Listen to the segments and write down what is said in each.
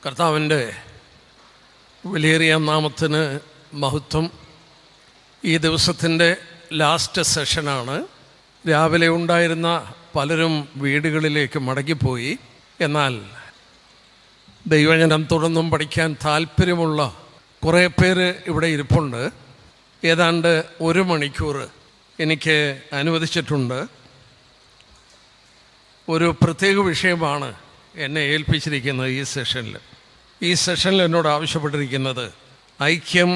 കർത്താവിൻ്റെ വിലയേറിയ നാമത്തിന് മഹത്വം. ഈ ദിവസത്തിൻ്റെ ലാസ്റ്റ് സെഷനാണ്. രാവിലെ ഉണ്ടായിരുന്ന പലരും വീടുകളിലേക്ക് മടങ്ങിപ്പോയി. എന്നാൽ ദൈവവചനം തുടർന്നും പഠിക്കാൻ താല്പര്യമുള്ള കുറേ പേര് ഇവിടെ ഇരിപ്പുണ്ട്. ഏതാണ്ട് 1 മണിക്കൂർ എനിക്ക് അനുവദിച്ചിട്ടുണ്ട്. ഒരു പ്രത്യേക വിഷയമാണ് എന്നെ ഏൽപ്പിച്ചിരിക്കുന്നത്. ഈ സെഷനിൽ എന്നോട് ആവശ്യപ്പെട്ടിരിക്കുന്നത് ഐക്യം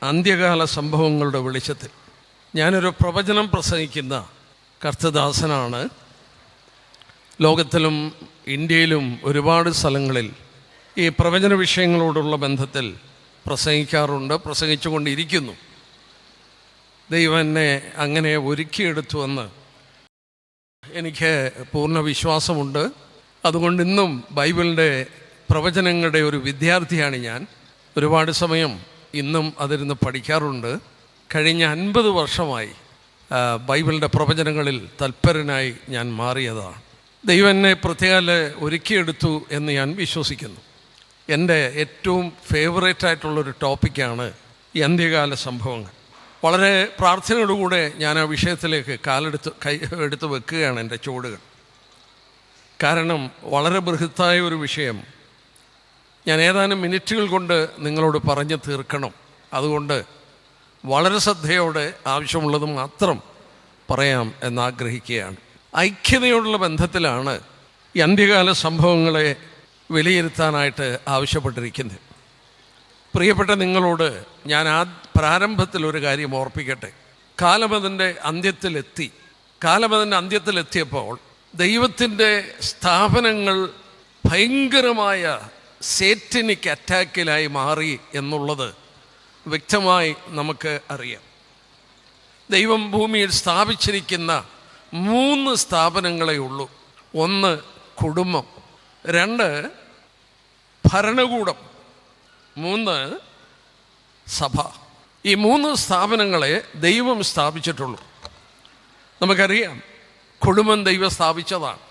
അന്ത്യകാല സംഭവങ്ങളുടെ വെളിച്ചത്തിൽ. ഞാനൊരു പ്രവചനം പ്രസംഗിക്കുന്ന കർത്തദാസനാണ്. ലോകത്തിലും ഇന്ത്യയിലും ഒരുപാട് സ്ഥലങ്ങളിൽ ഈ പ്രവചന വിഷയങ്ങളോടുള്ള ബന്ധത്തിൽ പ്രസംഗിച്ചുകൊണ്ടിരിക്കുന്നു. ദൈവം എന്നെ അങ്ങനെ ഒരുക്കിയെടുത്തുവെന്ന് എനിക്ക് പൂർണ്ണ വിശ്വാസമുണ്ട്. അതുകൊണ്ട് ഇന്നും ബൈബിളിൻ്റെ പ്രവചനങ്ങളുടെ ഒരു വിദ്യാർത്ഥിയാണ് ഞാൻ. ഒരുപാട് സമയം ഇന്നും അതിരുന്ന് പഠിക്കാറുണ്ട്. കഴിഞ്ഞ 50 വർഷമായി ബൈബിളിൻ്റെ പ്രവചനങ്ങളിൽ തൽപരനായി ഞാൻ മാറിയതാണ്. ദൈവം എന്നെ പ്രത്യേകം ഒരുക്കിയെടുത്തു എന്ന് ഞാൻ വിശ്വസിക്കുന്നു. എൻ്റെ ഏറ്റവും ഫേവറേറ്റായിട്ടുള്ളൊരു ടോപ്പിക്കാണ് ഈ അന്ത്യകാല സംഭവങ്ങൾ. വളരെ പ്രാർത്ഥനയോടുകൂടെ ഞാൻ ആ വിഷയത്തിലേക്ക് എടുത്ത് വെക്കുകയാണ് എൻ്റെ ചുവടുകൾ. കാരണം വളരെ ബൃഹത്തായ ഒരു വിഷയം ഞാൻ ഏതാനും മിനിറ്റുകൾ കൊണ്ട് നിങ്ങളോട് പറഞ്ഞു തീർക്കണം. അതുകൊണ്ട് വളരെ ശ്രദ്ധയോടെ ആവശ്യമുള്ളത് മാത്രം പറയാം എന്നാഗ്രഹിക്കുകയാണ്. ഐക്യതയോടുള്ള ബന്ധത്തിലാണ് ഈ അന്ത്യകാല സംഭവങ്ങളെ വിലയിരുത്താനായിട്ട് ആവശ്യപ്പെട്ടിരിക്കുന്നത്. പ്രിയപ്പെട്ട നിങ്ങളോട് ഞാൻ പ്രാരംഭത്തിൽ ഒരു കാര്യം ഓർപ്പിക്കട്ടെ. കാലമതിൻ്റെ അന്ത്യത്തിലെത്തിയപ്പോൾ ദൈവത്തിൻ്റെ സ്ഥാപനങ്ങൾ ഭയങ്കരമായ സേറ്റനിക് അറ്റാക്കിലായി മാറി എന്നുള്ളത് വ്യക്തമായി നമുക്ക് അറിയാം. ദൈവം ഭൂമിയിൽ സ്ഥാപിച്ചിരിക്കുന്ന 3 സ്ഥാപനങ്ങളേ ഉള്ളൂ. 1 കുടുംബം, 2 ഭരണകൂടം, 3 സഭ. ഈ 3 സ്ഥാപനങ്ങളെ ദൈവം സ്ഥാപിച്ചിട്ടുള്ളൂ. നമുക്കറിയാം, കുടുംബം ദൈവം സ്ഥാപിച്ചതാണ്.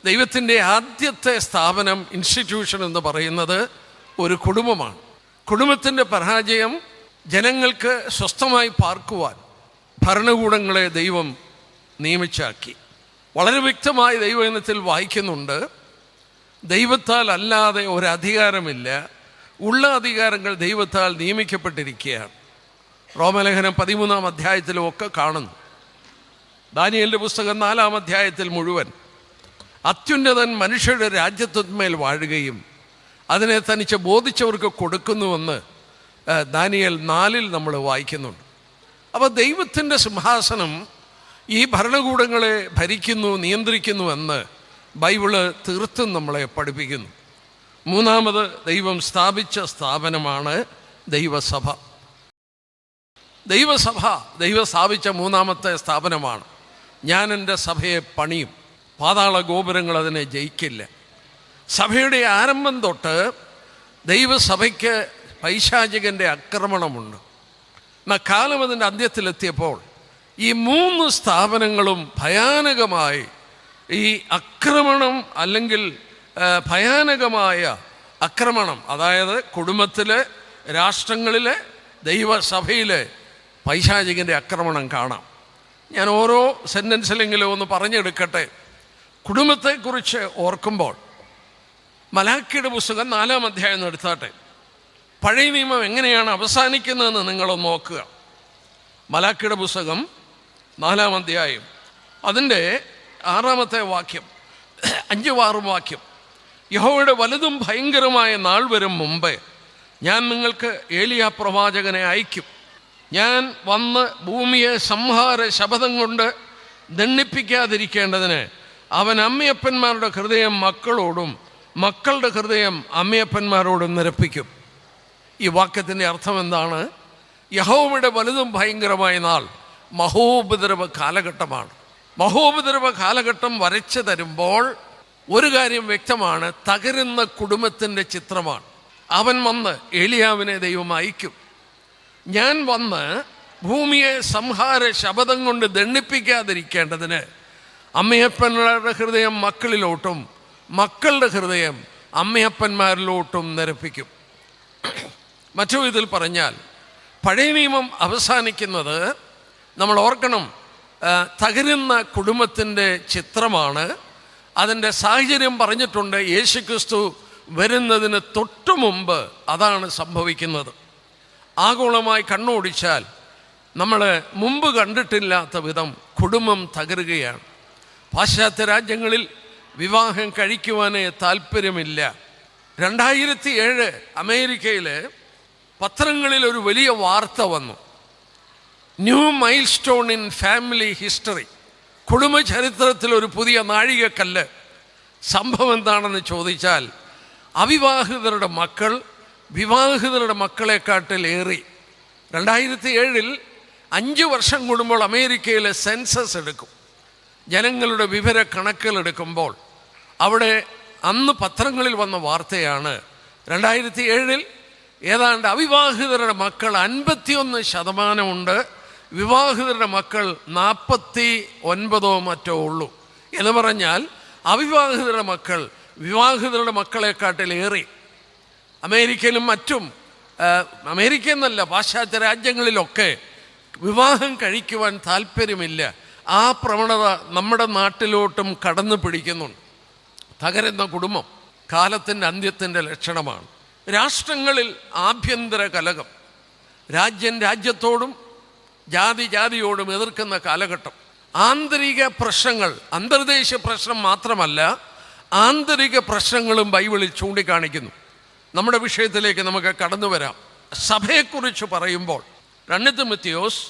ദൈവത്തിൻ്റെ ആദ്യത്തെ സ്ഥാപനം, ഇൻസ്റ്റിറ്റ്യൂഷൻ എന്ന് പറയുന്നത് ഒരു കുടുംബമാണ്. കുടുംബത്തിൻ്റെ പരാജയം ജനങ്ങൾക്ക് സ്വസ്ഥമായി പാർക്കുവാൻ ഭരണകൂടങ്ങളെ ദൈവം നിയമിച്ചാക്കി. വളരെ വ്യക്തമായി ദൈവവചനത്തിൽ വായിക്കുന്നുണ്ട്, ദൈവത്താൽ അല്ലാതെ ഒരധികാരമില്ല, ഉള്ള അധികാരങ്ങൾ ദൈവത്താൽ നിയമിക്കപ്പെട്ടിരിക്കുകയാണ്. റോമലേഖനം 13-ാം അധ്യായത്തിലും ഒക്കെ കാണുന്നു. ദാനിയേലിൻ്റെ പുസ്തകം 4-ാം അധ്യായത്തിൽ മുഴുവൻ അത്യുന്നതൻ മനുഷ്യരുടെ രാജ്യത്വന്മേൽ വാഴുകയും അതിനെ തനിച്ച് ബോധിച്ചവർക്ക് കൊടുക്കുന്നുവെന്ന് ദാനിയേൽ 4-ൽ നമ്മൾ വായിക്കുന്നുണ്ട്. അപ്പോൾ ദൈവത്തിൻ്റെ സിംഹാസനം ഈ ഭരണകൂടങ്ങളെ ഭരിക്കുന്നു, നിയന്ത്രിക്കുന്നുവെന്ന് ബൈബിള് തീർത്തും നമ്മളെ പഠിപ്പിക്കുന്നു. 3ാമത് ദൈവം സ്ഥാപിച്ച സ്ഥാപനമാണ് ദൈവസഭ. ദൈവം സ്ഥാപിച്ച 3ാമത്തെ സ്ഥാപനമാണ്. ഞാൻ എൻ്റെ സഭയെ പണിയും, പാതാള ഗോപുരങ്ങൾ അതിനെ ജയിക്കില്ല. സഭയുടെ ആരംഭം തൊട്ട് ദൈവസഭയ്ക്ക് പൈശാചികൻ്റെ ആക്രമണമുണ്ട്. എന്നാൽ കാലം അതിൻ്റെ അന്ത്യത്തിലെത്തിയപ്പോൾ ഈ 3 സ്ഥാപനങ്ങളും ഭയാനകമായി ഈ ആക്രമണം, അല്ലെങ്കിൽ ഭയാനകമായ ആക്രമണം, അതായത് കുടുംബത്തിലെ, രാഷ്ട്രങ്ങളിലെ, ദൈവസഭയിലെ പൈശാചികൻ്റെ ആക്രമണം കാണാം. ഞാൻ ഓരോ സെൻറ്റൻസിലെങ്കിലും ഒന്ന് പറഞ്ഞെടുക്കട്ടെ. കുടുംബത്തെക്കുറിച്ച് ഓർക്കുമ്പോൾ മലാക്കിയുടെ പുസ്തകം 4-ാം അധ്യായം എടുത്താട്ടെ. പഴയ നിയമം എങ്ങനെയാണ് അവസാനിക്കുന്നതെന്ന് നിങ്ങളൊന്ന് നോക്കുക. മലാക്കിയുടെ പുസ്തകം 4-ാം അധ്യായം അതിൻ്റെ 6-ാമത്തെ വാക്യം, 5-6 വാക്യം. യഹോവയുടെ വലുതും ഭയങ്കരമായ നാൾ വരും മുമ്പേ ഞാൻ നിങ്ങൾക്ക് ഏലിയാ പ്രവാചകനെ അയക്കും. ഞാൻ വന്ന് ഭൂമിയെ സംഹാര ശപഥം കൊണ്ട് ദണ്ഡിപ്പിക്കാതിരിക്കേണ്ടതിന് അവൻ അമ്മയപ്പന്മാരുടെ ഹൃദയം മക്കളോടും മക്കളുടെ ഹൃദയം അമ്മയപ്പന്മാരോടും നിരപ്പിക്കും. ഈ വാക്യത്തിൻ്റെ അർത്ഥം എന്താണ്? യഹോവയുടെ വലുതും ഭയങ്കരമായ നാൾ മഹോപദ്രവ കാലഘട്ടമാണ്. മഹോപദ്രവ കാലഘട്ടം വരച്ചു തരുമ്പോൾ ഒരു കാര്യം വ്യക്തമാണ്, തകരുന്ന കുടുംബത്തിൻ്റെ ചിത്രമാണ്. അവൻ വന്ന് ഏലിയാവിനെ ദൈവം അയക്കും. ഞാൻ വന്ന് ഭൂമിയെ സംഹാര ശപഥം കൊണ്ട് ദണ്ഡിപ്പിക്കാതിരിക്കേണ്ടതിന് അമ്മയപ്പന്മാരുടെ ഹൃദയം മക്കളിലോട്ടും മക്കളുടെ ഹൃദയം അമ്മയപ്പന്മാരിലോട്ടും നിരപ്പിക്കും. മറ്റു വിധത്തിൽ പറഞ്ഞാൽ പഴയ നിയമം അവസാനിക്കുന്നത്, നമ്മൾ ഓർക്കണം, തകരുന്ന കുടുംബത്തിൻ്റെ ചിത്രമാണ്. അതിൻ്റെ സാഹചര്യം പറഞ്ഞിട്ടുണ്ട്. യേശുക്രിസ്തു വരുന്നതിന് തൊട്ടു മുമ്പ് അതാണ് സംഭവിക്കുന്നത്. ആഗോളമായി കണ്ണോടിച്ചാൽ നമ്മൾ മുമ്പ് കണ്ടിട്ടില്ലാത്ത വിധം കുടുംബം തകരുകയാണ്. പാശ്ചാത്യ രാജ്യങ്ങളിൽ വിവാഹം കഴിക്കുവാനേ താല്പര്യമില്ല. 2007 അമേരിക്കയിൽ പത്രങ്ങളിൽ ഒരു വലിയ വാർത്ത വന്നു. New milestone in family history, കുടുംബചരിത്രത്തിൽ ഒരു പുതിയ നാഴികക്കല്ല്. സംഭവം എന്താണെന്ന് ചോദിച്ചാൽ, അവിവാഹിതരുടെ മക്കൾ വിവാഹിതരുടെ മക്കളെക്കാട്ടിലേറി. 2007 5 വർഷം കൂടുമ്പോൾ അമേരിക്കയിലെ സെൻസസ് എടുക്കും. ജനങ്ങളുടെ വിവര കണക്കുകളെടുക്കുമ്പോൾ അവിടെ അന്ന് പത്രങ്ങളിൽ വന്ന വാർത്തയാണ്, 2007 ഏതാണ്ട് അവിവാഹിതരുടെ മക്കൾ 51% വിവാഹിതരുടെ മക്കൾ 49 മറ്റോ ഉള്ളൂ. എന്ന് പറഞ്ഞാൽ അവിവാഹിതരുടെ മക്കൾ വിവാഹിതരുടെ മക്കളെക്കാട്ടിലേറി. അമേരിക്കയിലും മറ്റും, അമേരിക്ക എന്നല്ല, പാശ്ചാത്യ രാജ്യങ്ങളിലൊക്കെ വിവാഹം കഴിക്കുവാൻ താല്പര്യമില്ല. ആ പ്രവണത നമ്മുടെ നാട്ടിലോട്ടും കടന്നു പിടിക്കുന്നുണ്ട്. തകരുന്ന കുടുംബം കാലത്തിൻ്റെ അന്ത്യത്തിൻ്റെ ലക്ഷണമാണ്. രാഷ്ട്രങ്ങളിൽ ആഭ്യന്തര കലഹം, രാജ്യം രാജ്യത്തോടും ജാതി ജാതിയോടും എതിർക്കുന്ന കാലഘട്ടം. ആന്തരിക പ്രശ്നങ്ങൾ, അന്തർദേശീയ പ്രശ്നം മാത്രമല്ല, ആന്തരിക പ്രശ്നങ്ങളും ബൈബിളിൽ ചൂണ്ടിക്കാണിക്കുന്നു. നമ്മുടെ വിഷയത്തിലേക്ക് നമുക്ക് കടന്നു വരാം. സഭയെക്കുറിച്ച് പറയുമ്പോൾ 2 തിമോഥെയോസ്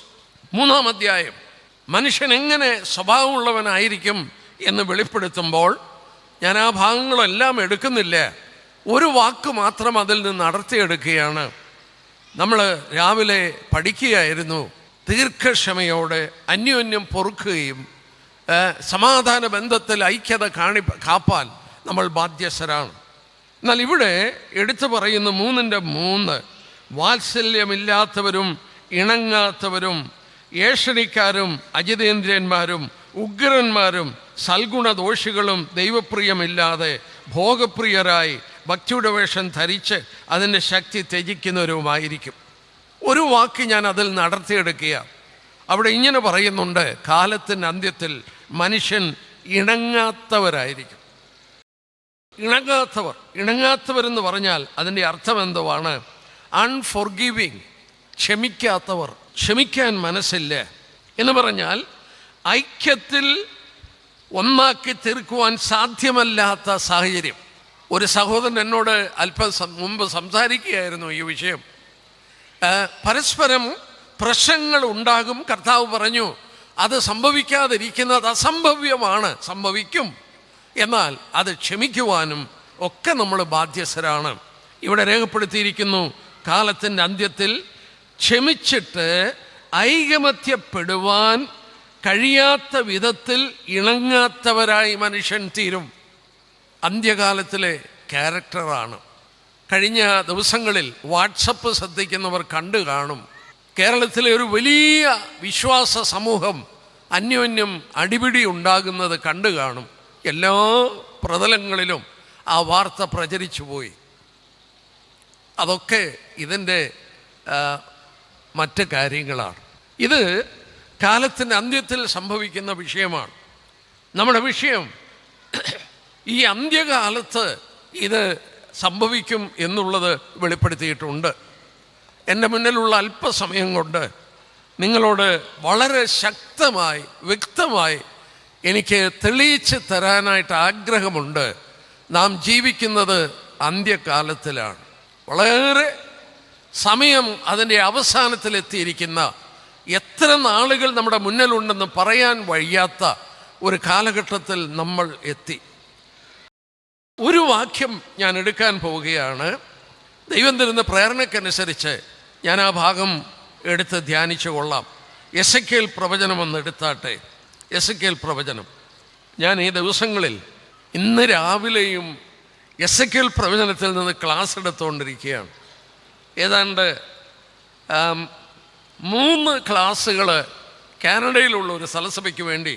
3-ാം അധ്യായം മനുഷ്യൻ എങ്ങനെ സ്വഭാവമുള്ളവനായിരിക്കും എന്ന് വെളിപ്പെടുത്തുമ്പോൾ, ഞാൻ ആ ഭാഗങ്ങളെല്ലാം എടുക്കുന്നില്ല, ഒരു വാക്ക് മാത്രം അതിൽ നിന്ന് അടർത്തിയെടുക്കുകയാണ്. നമ്മൾ രാവിലെ പഠിക്കുകയായിരുന്നു, ദീർഘക്ഷമയോടെ അന്യോന്യം പൊറുക്കുകയും സമാധാന ബന്ധത്തിൽ ഐക്യത കാപ്പാൻ നമ്മൾ ബാധ്യസ്ഥരാണ്. എന്നാൽ ഇവിടെ എടുത്തു പറയുന്ന 3-3 വാത്സല്യമില്ലാത്തവരും ഇണങ്ങാത്തവരും ഏഷണിക്കാരും അജിതേന്ദ്രിയന്മാരും ഉഗ്രന്മാരും സൽഗുണദോഷികളും ദൈവപ്രിയമില്ലാതെ ഭോഗപ്രിയരായി ഭക്തിയുടെ വേഷം ധരിച്ച് അതിൻ്റെ ശക്തി ത്യജിക്കുന്നവരുമായിരിക്കും. ഒരു വാക്ക് ഞാൻ അതിൽ നടത്തിയെടുക്കുക. അവിടെ ഇങ്ങനെ പറയുന്നുണ്ട്, കാലത്തിൻ്റെ അന്ത്യത്തിൽ മനുഷ്യൻ ഇണങ്ങാത്തവരായിരിക്കും. ഇണങ്ങാത്തവരെന്ന് പറഞ്ഞാൽ അതിൻ്റെ അർത്ഥം എന്തുവാണ്? അൺഫോർഗിവിങ്, ക്ഷമിക്കാത്തവർ, ക്ഷമിക്കാൻ മനസ്സില്ല എന്ന് പറഞ്ഞാൽ ഐക്യത്തിൽ ഒന്നാക്കി തീർക്കുവാൻ സാധ്യമല്ലാത്ത സാഹചര്യം. ഒരു സഹോദരൻ എന്നോട് അല്പം മുമ്പ് സംസാരിക്കുകയായിരുന്നു ഈ വിഷയം. പരസ്പരം പ്രശ്നങ്ങൾ ഉണ്ടാകും. കർത്താവ് പറഞ്ഞു, അത് സംഭവിക്കാതിരിക്കുന്നത് അസംഭവ്യമാണ്, സംഭവിക്കും. എന്നാൽ അത് ക്ഷമിക്കുവാനും ഒക്കെ നമ്മൾ ബാധ്യസ്ഥരാണ്. ഇവിടെ രേഖപ്പെടുത്തിയിരിക്കുന്നു, കാലത്തിൻ്റെ അന്ത്യത്തിൽ ക്ഷമിച്ചിട്ട് ഐകമത്യപ്പെടുവാൻ കഴിയാത്ത വിധത്തിൽ ഇണങ്ങാത്തവരായി മനുഷ്യൻ തീരും. അന്ത്യകാലത്തിലെ ക്യാരക്ടറാണ്. കഴിഞ്ഞ ദിവസങ്ങളിൽ വാട്സപ്പ് ശ്രദ്ധിക്കുന്നവർ കണ്ടു കാണും, കേരളത്തിലെ ഒരു വലിയ വിശ്വാസ സമൂഹം അന്യോന്യം അടിപിടി ഉണ്ടാകുന്നത് കണ്ടു കാണും. എല്ലാ പ്രതലങ്ങളിലും ആ വാർത്ത പ്രചരിച്ചു പോയി. അതൊക്കെ ഇതിൻ്റെ മറ്റ് കാര്യങ്ങളാണ്. ഇത് കാലത്തിൻ്റെ അന്ത്യത്തിൽ സംഭവിക്കുന്ന വിഷയമാണ്. നമ്മുടെ വിഷയം ഈ അന്ത്യകാലത്ത് ഇത് സംഭവിക്കും എന്നുള്ളത് വെളിപ്പെടുത്തിയിട്ടുണ്ട്. എൻ്റെ മുന്നിലുള്ള അല്പസമയം കൊണ്ട് നിങ്ങളോട് വളരെ ശക്തമായി വ്യക്തമായി എനിക്ക് തെളിയിച്ച് തരാനായിട്ട് ആഗ്രഹമുണ്ട്. നാം ജീവിക്കുന്നത് അന്ത്യകാലത്തിലാണ്. വളരെ സമയം അതിൻ്റെ അവസാനത്തിലെത്തിയിരിക്കുന്ന, എത്ര നാളുകൾ നമ്മുടെ മുന്നിലുണ്ടെന്ന് പറയാൻ വയ്യാത്ത ഒരു കാലഘട്ടത്തിൽ നമ്മൾ എത്തി. ഒരു വാക്യം ഞാൻ എടുക്കാൻ പോവുകയാണ്. ദൈവം തരുന്ന പ്രേരണക്കനുസരിച്ച് ഞാൻ ആ ഭാഗം എടുത്ത് ധ്യാനിച്ചു കൊള്ളാം. എസെക്കിയേൽ പ്രവചനം ഒന്ന് എടുത്താട്ടെ. എസെക്കിയേൽ പ്രവചനം. ഞാൻ ഈ ദിവസങ്ങളിൽ ഇന്ന് രാവിലെയും എസെക്കിയേൽ പ്രവചനത്തിൽ നിന്ന് ക്ലാസ് എടുത്തുകൊണ്ടിരിക്കുകയാണ്. ഏതാണ്ട് 3 ക്ലാസ്സുകൾ കാനഡയിലുള്ള ഒരു സ്ഥലസഭയ്ക്ക് വേണ്ടി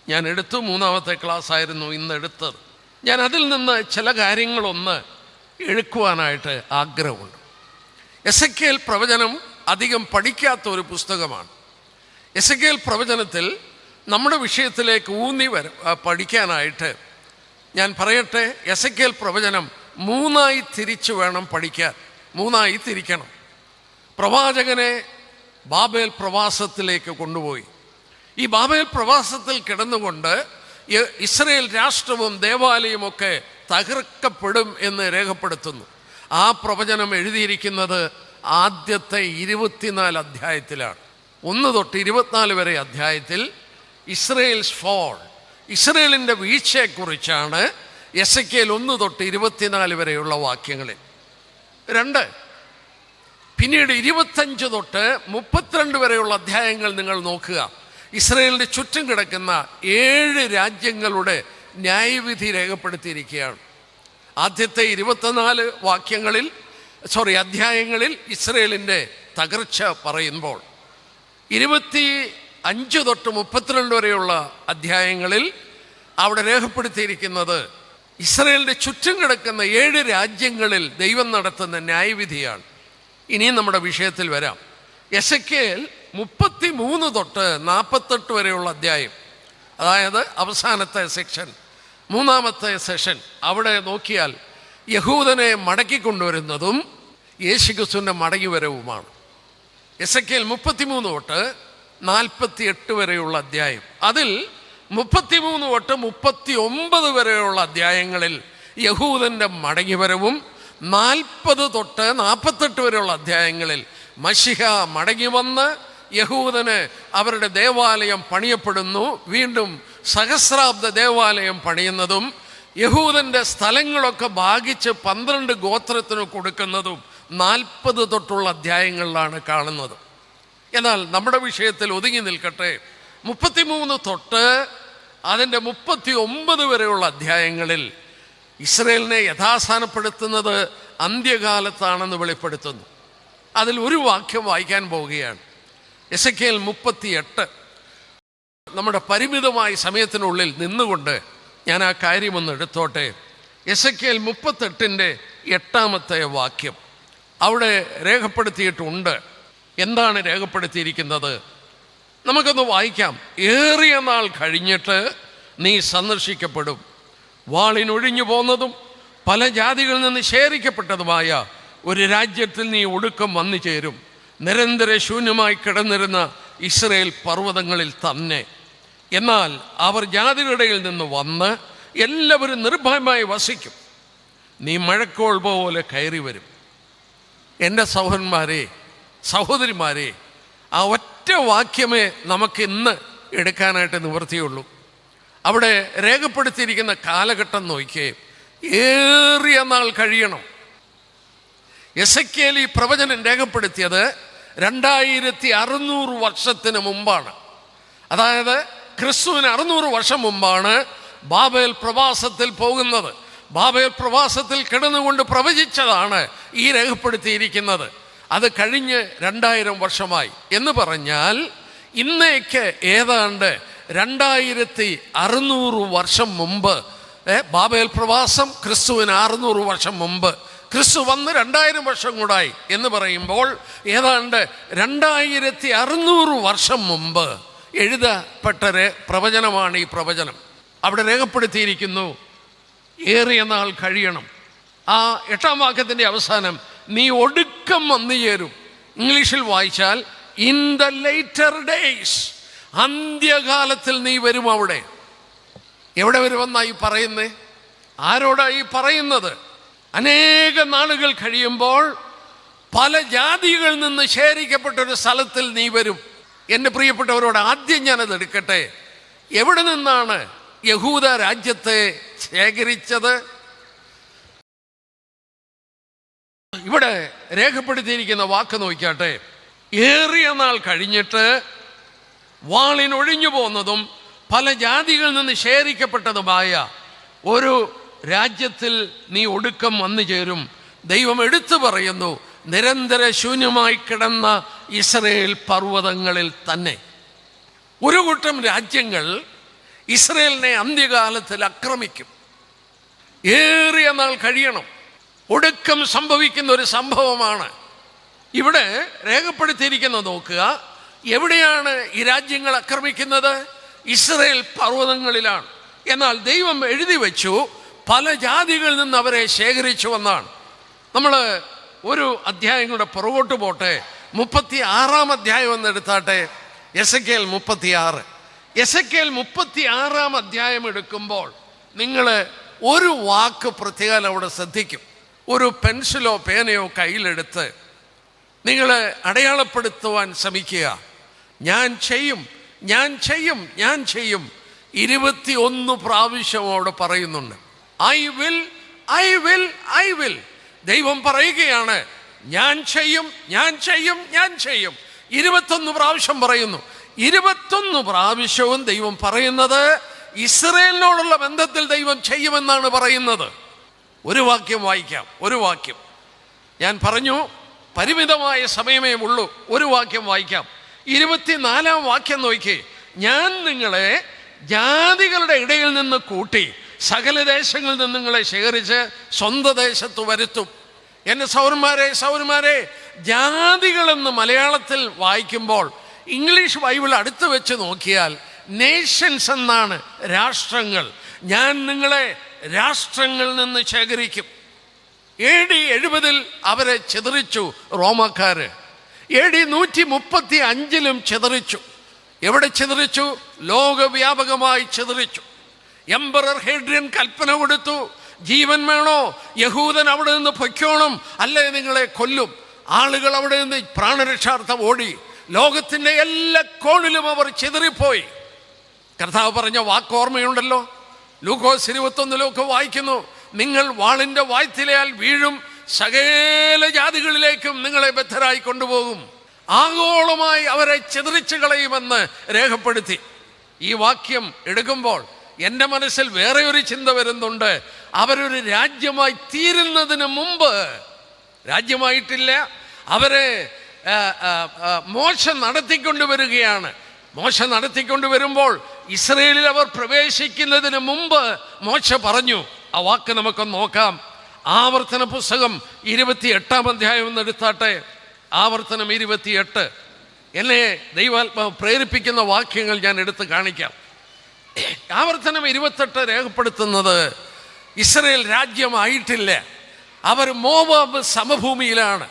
ഞാൻ എടുത്തു. 3-ാമത്തെ ക്ലാസ് ആയിരുന്നു ഇന്ന് എടുത്തത്. ഞാൻ അതിൽ നിന്ന് ചില കാര്യങ്ങളൊന്ന് എടുക്കുവാനായിട്ട് ആഗ്രഹമുണ്ട്. എസെക്കിയേൽ പ്രവചനം അധികം പഠിക്കാത്ത ഒരു പുസ്തകമാണ്. എസെക്കിയേൽ പ്രവചനത്തിൽ നമ്മുടെ വിഷയത്തിലേക്ക് പഠിക്കാനായിട്ട് ഞാൻ പറയട്ടെ, എസെക്കിയേൽ പ്രവചനം 3 തിരിച്ചു വേണം പഠിക്കാൻ. 3 തിരിക്കണം. പ്രവാചകനെ ബാബേൽ പ്രവാസത്തിലേക്ക് കൊണ്ടുപോയി. ഈ ബാബേൽ പ്രവാസത്തിൽ കിടന്നുകൊണ്ട് ഇസ്രയേൽ രാഷ്ട്രവും ദേവാലയമൊക്കെ തകർക്കപ്പെടും എന്ന് രേഖപ്പെടുത്തുന്നു. ആ പ്രവചനം എഴുതിയിരിക്കുന്നത് ആദ്യത്തെ 24 അധ്യായത്തിലാണ്. 1 തൊട്ട് 24 വരെ അധ്യായത്തിൽ ഇസ്രയേൽസ് ഫോൾ, ഇസ്രയേലിൻ്റെ വീഴ്ചയെക്കുറിച്ചാണ് എസെക്കിയേൽ 1 തൊട്ട് 24 വരെയുള്ള വാക്യങ്ങളിൽ. 2, പിന്നീട് 25 തൊട്ട് 32 വരെയുള്ള അധ്യായങ്ങൾ നിങ്ങൾ നോക്കുക. ഇസ്രയേലിൻ്റെ ചുറ്റും കിടക്കുന്ന 7 രാജ്യങ്ങളുടെ ന്യായവിധി രേഖപ്പെടുത്തിയിരിക്കുകയാണ്. ആദ്യത്തെ 24 അധ്യായങ്ങളിൽ ഇസ്രയേലിൻ്റെ തകർച്ച പറയുമ്പോൾ 25 തൊട്ട് 32 വരെയുള്ള അധ്യായങ്ങളിൽ അവിടെ രേഖപ്പെടുത്തിയിരിക്കുന്നത് ഇസ്രയേലിൻ്റെ ചുറ്റും കിടക്കുന്ന 7 രാജ്യങ്ങളിൽ ദൈവം നടത്തുന്ന ന്യായവിധിയാണ്. ഇനിയും നമ്മുടെ വിഷയത്തിൽ വരാം. എസെക്കിയേൽ 33 തൊട്ട് 48 വരെയുള്ള അധ്യായം, അതായത് അവസാനത്തെ സെക്ഷൻ, 3-ാമത്തെ സെഷൻ, അവിടെ നോക്കിയാൽ യഹൂദനെ മടക്കിക്കൊണ്ടുവരുന്നതും യേശുക്രിസ്തുവിൻ്റെ മടങ്ങിവരവുമാണ്. എസെക്കിയേൽ 33 തൊട്ട് 48 വരെയുള്ള അധ്യായം. അതിൽ 33 തൊട്ട് 39 വരെയുള്ള അധ്യായങ്ങളിൽ യഹൂദൻ്റെ മടങ്ങിവരവും 40 തൊട്ട് 48 വരെയുള്ള അധ്യായങ്ങളിൽ മശിഹ മടങ്ങി വന്ന് യഹൂദന് അവരുടെ ദേവാലയം പണിയപ്പെടുന്നു, വീണ്ടും സഹസ്രാബ്ദ ദേവാലയം പണിയുന്നതും യഹൂദൻ്റെ സ്ഥലങ്ങളൊക്കെ ഭാഗിച്ച് 12 ഗോത്രത്തിന് കൊടുക്കുന്നതും 40 തൊട്ടുള്ള അധ്യായങ്ങളിലാണ് കാണുന്നത്. എന്നാൽ നമ്മുടെ വിഷയത്തിൽ ഒതുങ്ങി നിൽക്കട്ടെ, 33 തൊട്ട് അതിൻ്റെ 39 വരെയുള്ള അധ്യായങ്ങളിൽ ഇസ്രയേലിനെ യഥാസ്ഥാനപ്പെടുത്തുന്നത് അന്ത്യകാലത്താണെന്ന് വെളിപ്പെടുത്തുന്നു. അതിൽ ഒരു വാക്യം വായിക്കാൻ പോവുകയാണ്. എസെക്കിയേൽ 38. നമ്മുടെ പരിമിതമായ സമയത്തിനുള്ളിൽ നിന്നുകൊണ്ട് ഞാൻ ആ കാര്യമൊന്ന് എടുത്തോട്ടെ. എസെക്കിയേൽ 38-ന്റെ 8-ാമത്തെ വാക്യം അവിടെ രേഖപ്പെടുത്തിയിട്ടുണ്ട്. എന്താണ് രേഖപ്പെടുത്തിയിരിക്കുന്നത്? നമുക്കൊന്ന് വായിക്കാം. ഏറിയ നാൾ കഴിഞ്ഞിട്ട് നീ സന്ദർശിക്കപ്പെടും, വാളിനൊഴിഞ്ഞു പോന്നതും പല ജാതികളിൽ നിന്ന് ശേഖരിക്കപ്പെട്ടതുമായ ഒരു രാജ്യത്തിൽ നീ ഒടുക്കം വന്നു ചേരും. നിരന്തര ശൂന്യമായി കിടന്നിരുന്ന ഇസ്രയേൽ പർവ്വതങ്ങളിൽ തന്നെ. എന്നാൽ അവർ ജാതികളുടെ ഇടയിൽ നിന്ന് വന്ന് എല്ലാവരും നിർഭയമായി വസിക്കും. നീ മഴക്കോൾ പോലെ കയറി വരും. എൻ്റെ സഹോദരന്മാരെ, സഹോദരിമാരെ, ആ ഒറ്റ വാക്യമേ നമുക്ക് ഇന്ന് എടുക്കാനായിട്ട് നിവൃത്തിയുള്ളൂ. അവിടെ രേഖപ്പെടുത്തിയിരിക്കുന്ന കാലഘട്ടം നോക്കിയേ, ഏറിയ നാൾ കഴിയണം. എസെക്കിയേൽ ഈ പ്രവചനം രേഖപ്പെടുത്തിയത് 2600 വർഷത്തിന് മുമ്പാണ്. അതായത് ക്രിസ്തുവിന് 600 വർഷം മുമ്പാണ് ബാബേൽ പ്രവാസത്തിൽ പോകുന്നത്. ബാബേൽ പ്രവാസത്തിൽ കിടന്നുകൊണ്ട് പ്രവചിച്ചതാണ് ഈ രേഖപ്പെടുത്തിയിരിക്കുന്നത്. അത് കഴിഞ്ഞ് 2000 വർഷമായി എന്ന് പറഞ്ഞാൽ ഇന്നേക്ക് ഏതാണ്ട് 2600 വർഷം മുമ്പ് ബാബേൽ പ്രവാസം, ക്രിസ്തുവിന് 600 വർഷം മുമ്പ്, ക്രിസ്തു വന്ന് 2000 വർഷം കൂടായി എന്ന് പറയുമ്പോൾ ഏതാണ്ട് 2600 വർഷം മുമ്പ് എഴുതപ്പെട്ട പ്രവചനമാണ് ഈ പ്രവചനം. അവിടെ രേഖപ്പെടുത്തിയിരിക്കുന്നു, ഏറിയ നാൾ കഴിയണം. ആ 8-ാം വാക്യത്തിൻ്റെ അവസാനം നീ ഒടുക്കം വന്നു ചേരും. ഇംഗ്ലീഷിൽ വായിച്ചാൽ ഇൻ ദ ലേറ്റർ ഡേയ്സ്, അന്ത്യകാലത്തിൽ നീ വരും. അവിടെ എവിടെ വരുമെന്നായി പറയുന്നേ? ആരോടായി പറയുന്നത്? അനേക നാളുകൾ കഴിയുമ്പോൾ പല ജാതികളിൽ നിന്ന് ശേഖരിക്കപ്പെട്ടൊരു സ്ഥലത്തിൽ നീ വരും. എൻ്റെ പ്രിയപ്പെട്ടവരോട് ആദ്യം ഞാനത് എടുക്കട്ടെ. എവിടെ നിന്നാണ് യഹൂദ രാജ്യത്തെ ശേഖരിച്ചത്? ഇവിടെ രേഖപ്പെടുത്തിയിരിക്കുന്ന വാക്ക് നോക്കിയാട്ടെ. ഏറിയ നാൾ കഴിഞ്ഞിട്ട് വാളിനൊഴിഞ്ഞു പോകുന്നതും പല ജാതികളിൽ നിന്ന് ശേഖരിക്കപ്പെട്ടതുമായ ഒരു രാജ്യത്തിൽ നീ ഒടുക്കം വന്നു ചേരും. ദൈവം എടുത്തു പറയുന്നു, നിരന്തര ശൂന്യമായി കിടന്ന ഇസ്രയേൽ പർവ്വതങ്ങളിൽ തന്നെ. ഒരു കൂട്ടം രാജ്യങ്ങൾ ഇസ്രയേലിനെ അന്ത്യകാലത്തിൽ ആക്രമിക്കും. ഏറിയ നാൾ കഴിയണം. ഒടുക്കം സംഭവിക്കുന്ന ഒരു സംഭവമാണ് ഇവിടെ രേഖപ്പെടുത്തിയിരിക്കുന്നത്. നോക്കുക, എവിടെയാണ് ഈ രാജ്യങ്ങൾ ആക്രമിക്കുന്നത്? ഇസ്രായേൽ പർവ്വതങ്ങളിലാണ്. എന്നാൽ ദൈവം എഴുതി വെച്ചു പല ജാതികളിൽ നിന്ന് അവരെ ശേഖരിച്ചു വന്നാണ്. നമ്മൾ ഒരു അധ്യായം കൂടെ പുറകോട്ട് പോട്ടെ, 36 അധ്യായം എന്നെടുത്താട്ടെ. എസെക്കിയേൽ 36. എസെക്കിയേൽ 36 അധ്യായം എടുക്കുമ്പോൾ നിങ്ങൾ ഒരു വാക്ക് പ്രത്യേകം അവിടെ ശ്രദ്ധിക്കും. ഒരു പെൻസിലോ പേനയോ കയ്യിലെടുത്ത് നിങ്ങൾ അടയാളപ്പെടുത്തുവാൻ ശ്രമിക്കുക. ഞാൻ ചെയ്യും, ഞാൻ ചെയ്യും, ഞാൻ ചെയ്യും. 21 പ്രാവശ്യം അവിടെ പറയുന്നുണ്ട്. I will, I will, I will. ദൈവം പറയുകയാണ് ഞാൻ ചെയ്യും, ഞാൻ ചെയ്യും, ഞാൻ ചെയ്യും. 21 പ്രാവശ്യം പറയുന്നു. 21 പ്രാവശ്യവും ദൈവം പറയുന്നത് ഇസ്രായേലിനോടുള്ള ബന്ധത്തിൽ ദൈവം ചെയ്യുമെന്നാണ് പറയുന്നത്. ഒരു വാക്യം വായിക്കാം, ഒരു വാക്യം. ഞാൻ പറഞ്ഞു പരിമിതമായ സമയമേ ഉള്ളൂ. ഒരു വാക്യം വായിക്കാം. 24 വാക്യം നോക്കി. ഞാൻ നിങ്ങളെ ജാതികളുടെ ഇടയിൽ നിന്ന് കൂട്ടി സകല ദേശങ്ങളിൽ നിന്ന് നിങ്ങളെ ശേഖരിച്ച് സ്വന്തം ദേശത്ത് വരുത്തും. എൻ്റെ സൗരന്മാരെ, ജാതികളെന്ന് മലയാളത്തിൽ വായിക്കുമ്പോൾ ഇംഗ്ലീഷ് ബൈബിൾ അടുത്ത് വെച്ച് നോക്കിയാൽ നേഷൻസ് എന്നാണ്, രാഷ്ട്രങ്ങൾ. ഞാൻ നിങ്ങളെ രാഷ്ട്രങ്ങളിൽ നിന്ന് ശേഖരിക്കും. AD 70 അവരെ ചിതറിച്ചു റോമാക്കാര്. AD 135 ചിതറിച്ചു. എവിടെ ചിതറിച്ചു? ലോകവ്യാപകമായി ചിതറിച്ചു. എംപറർ ഹേഡ്രിയൻ കൽപ്പന കൊടുത്തു, ജീവൻ വേണോ യഹൂദൻ അവിടെ നിന്ന് പൊയ്ക്കോണം, അല്ലേ നിങ്ങളെ കൊല്ലും. ആളുകൾ അവിടെ നിന്ന് പ്രാണരക്ഷാർത്ഥം ഓടി. ലോകത്തിൻ്റെ എല്ലാ കോണിലും അവർ ചിതറിപ്പോയി. കർത്താവ് പറഞ്ഞ വാക്ക് ഓർമ്മയുണ്ടല്ലോ, ലൂക്കോസ് 21 വായിക്കുന്നു, നിങ്ങൾ വാളിൻ്റെ വായ്ത്തിലയാൽ വീഴും, സകല ജാതികളിലേക്കും നിങ്ങളെ ബദ്ധരായി കൊണ്ടുപോകും. ആഗോളമായി അവരെ ചിതറിച്ചു കളയുമെന്ന് രേഖപ്പെടുത്തി. ഈ വാക്യം എടുക്കുമ്പോൾ എൻ്റെ മനസ്സിൽ വേറെ ഒരു ചിന്ത വരുന്നുണ്ട്. അവരൊരു രാജ്യമായി തീരുന്നതിന് മുമ്പ്, രാജ്യമായിട്ടില്ല, അവരെ മോശ നടത്തിക്കൊണ്ടുവരികയാണ്. മോശ നടത്തിക്കൊണ്ടുവരുമ്പോൾ ഇസ്രയേലിൽ അവർ പ്രവേശിക്കുന്നതിന് മുമ്പ് മോശ പറഞ്ഞു. ആ വാക്ക് നമുക്കൊന്ന് നോക്കാം. ആവർത്തന പുസ്തകം 28 അധ്യായം എന്നെടുത്താട്ടെ. ആവർത്തനം 28. എന്നെ ദൈവാത്മാവ് പ്രേരിപ്പിക്കുന്ന വാക്യങ്ങൾ ഞാൻ എടുത്ത് കാണിക്കാം. ആവർത്തനം 28 രേഖപ്പെടുത്തുന്നത് ഇസ്രയേൽ രാജ്യമായിട്ടില്ല, അവർ മോവാബ് സമഭൂമിയിലാണ്.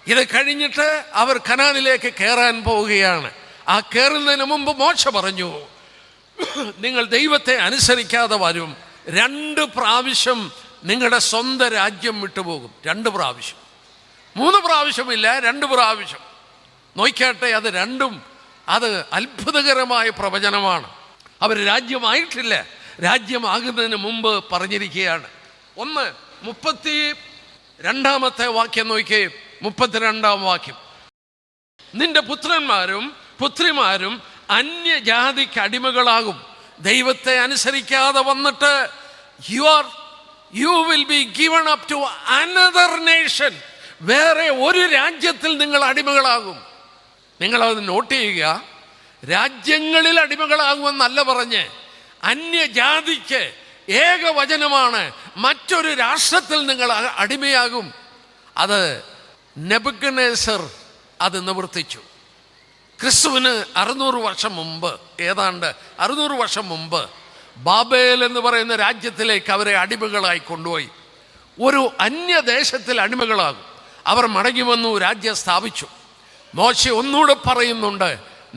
ഇത് കഴിഞ്ഞിട്ട് അവർ കനാനിലേക്ക് കയറാൻ പോവുകയാണ്. ആ കയറുന്നതിന് മുമ്പ് മോശ പറഞ്ഞു, നിങ്ങൾ ദൈവത്തെ അനുസരിക്കാതെ വരും. 2 പ്രാവശ്യം നിങ്ങളുടെ സ്വന്തം രാജ്യം വിട്ടുപോകും. 2 പ്രാവശ്യം, 3 പ്രാവശ്യമില്ല, 2 പ്രാവശ്യം. നോക്കാട്ടെ, അത് രണ്ടും അത് അത്ഭുതകരമായ പ്രവചനമാണ്. അവർ രാജ്യമായിട്ടില്ല, രാജ്യമാകുന്നതിന് മുമ്പ് പറഞ്ഞിരിക്കുകയാണ്. 32 വാക്യം നോക്കി. 32 വാക്യം. നിന്റെ പുത്രന്മാരും പുത്രിമാരും അന്യജാതിക്ക് അടിമകളാകും. ദൈവത്തെ അനുസരിക്കാതെ വന്നിട്ട് you will be given up to another nation. വേറെ ഒരു രാജ്യത്തിൽ നിങ്ങൾ അടിമകളാകും. നിങ്ങളത് നോട്ട് ചെയ്യുക. രാജ്യങ്ങളിൽ അടിമകളാകുമെന്നല്ല പറഞ്ഞ്, അന്യജാതിക്ക് ഏകവചനമാണ്, മറ്റൊരു രാഷ്ട്രത്തിൽ നിങ്ങൾ അടിമയാകും. അത് നെബൂഖദ്നേസർ അത് നിവർത്തിച്ചു. ക്രിസ്തുവിന് 600 വർഷം മുമ്പ്, ഏതാണ്ട് 600 വർഷം മുമ്പ് ബാബേൽ എന്ന് പറയുന്ന രാജ്യത്തിലേക്ക് അവരെ അടിമകളായി കൊണ്ടുപോയി. ഒരു അന്യദേശത്തിൽ അടിമകളാകും. അവർ മടങ്ങി വന്നു, രാജ്യം സ്ഥാപിച്ചു. മോശെ ഒന്നുകൂടെ പറയുന്നുണ്ട്,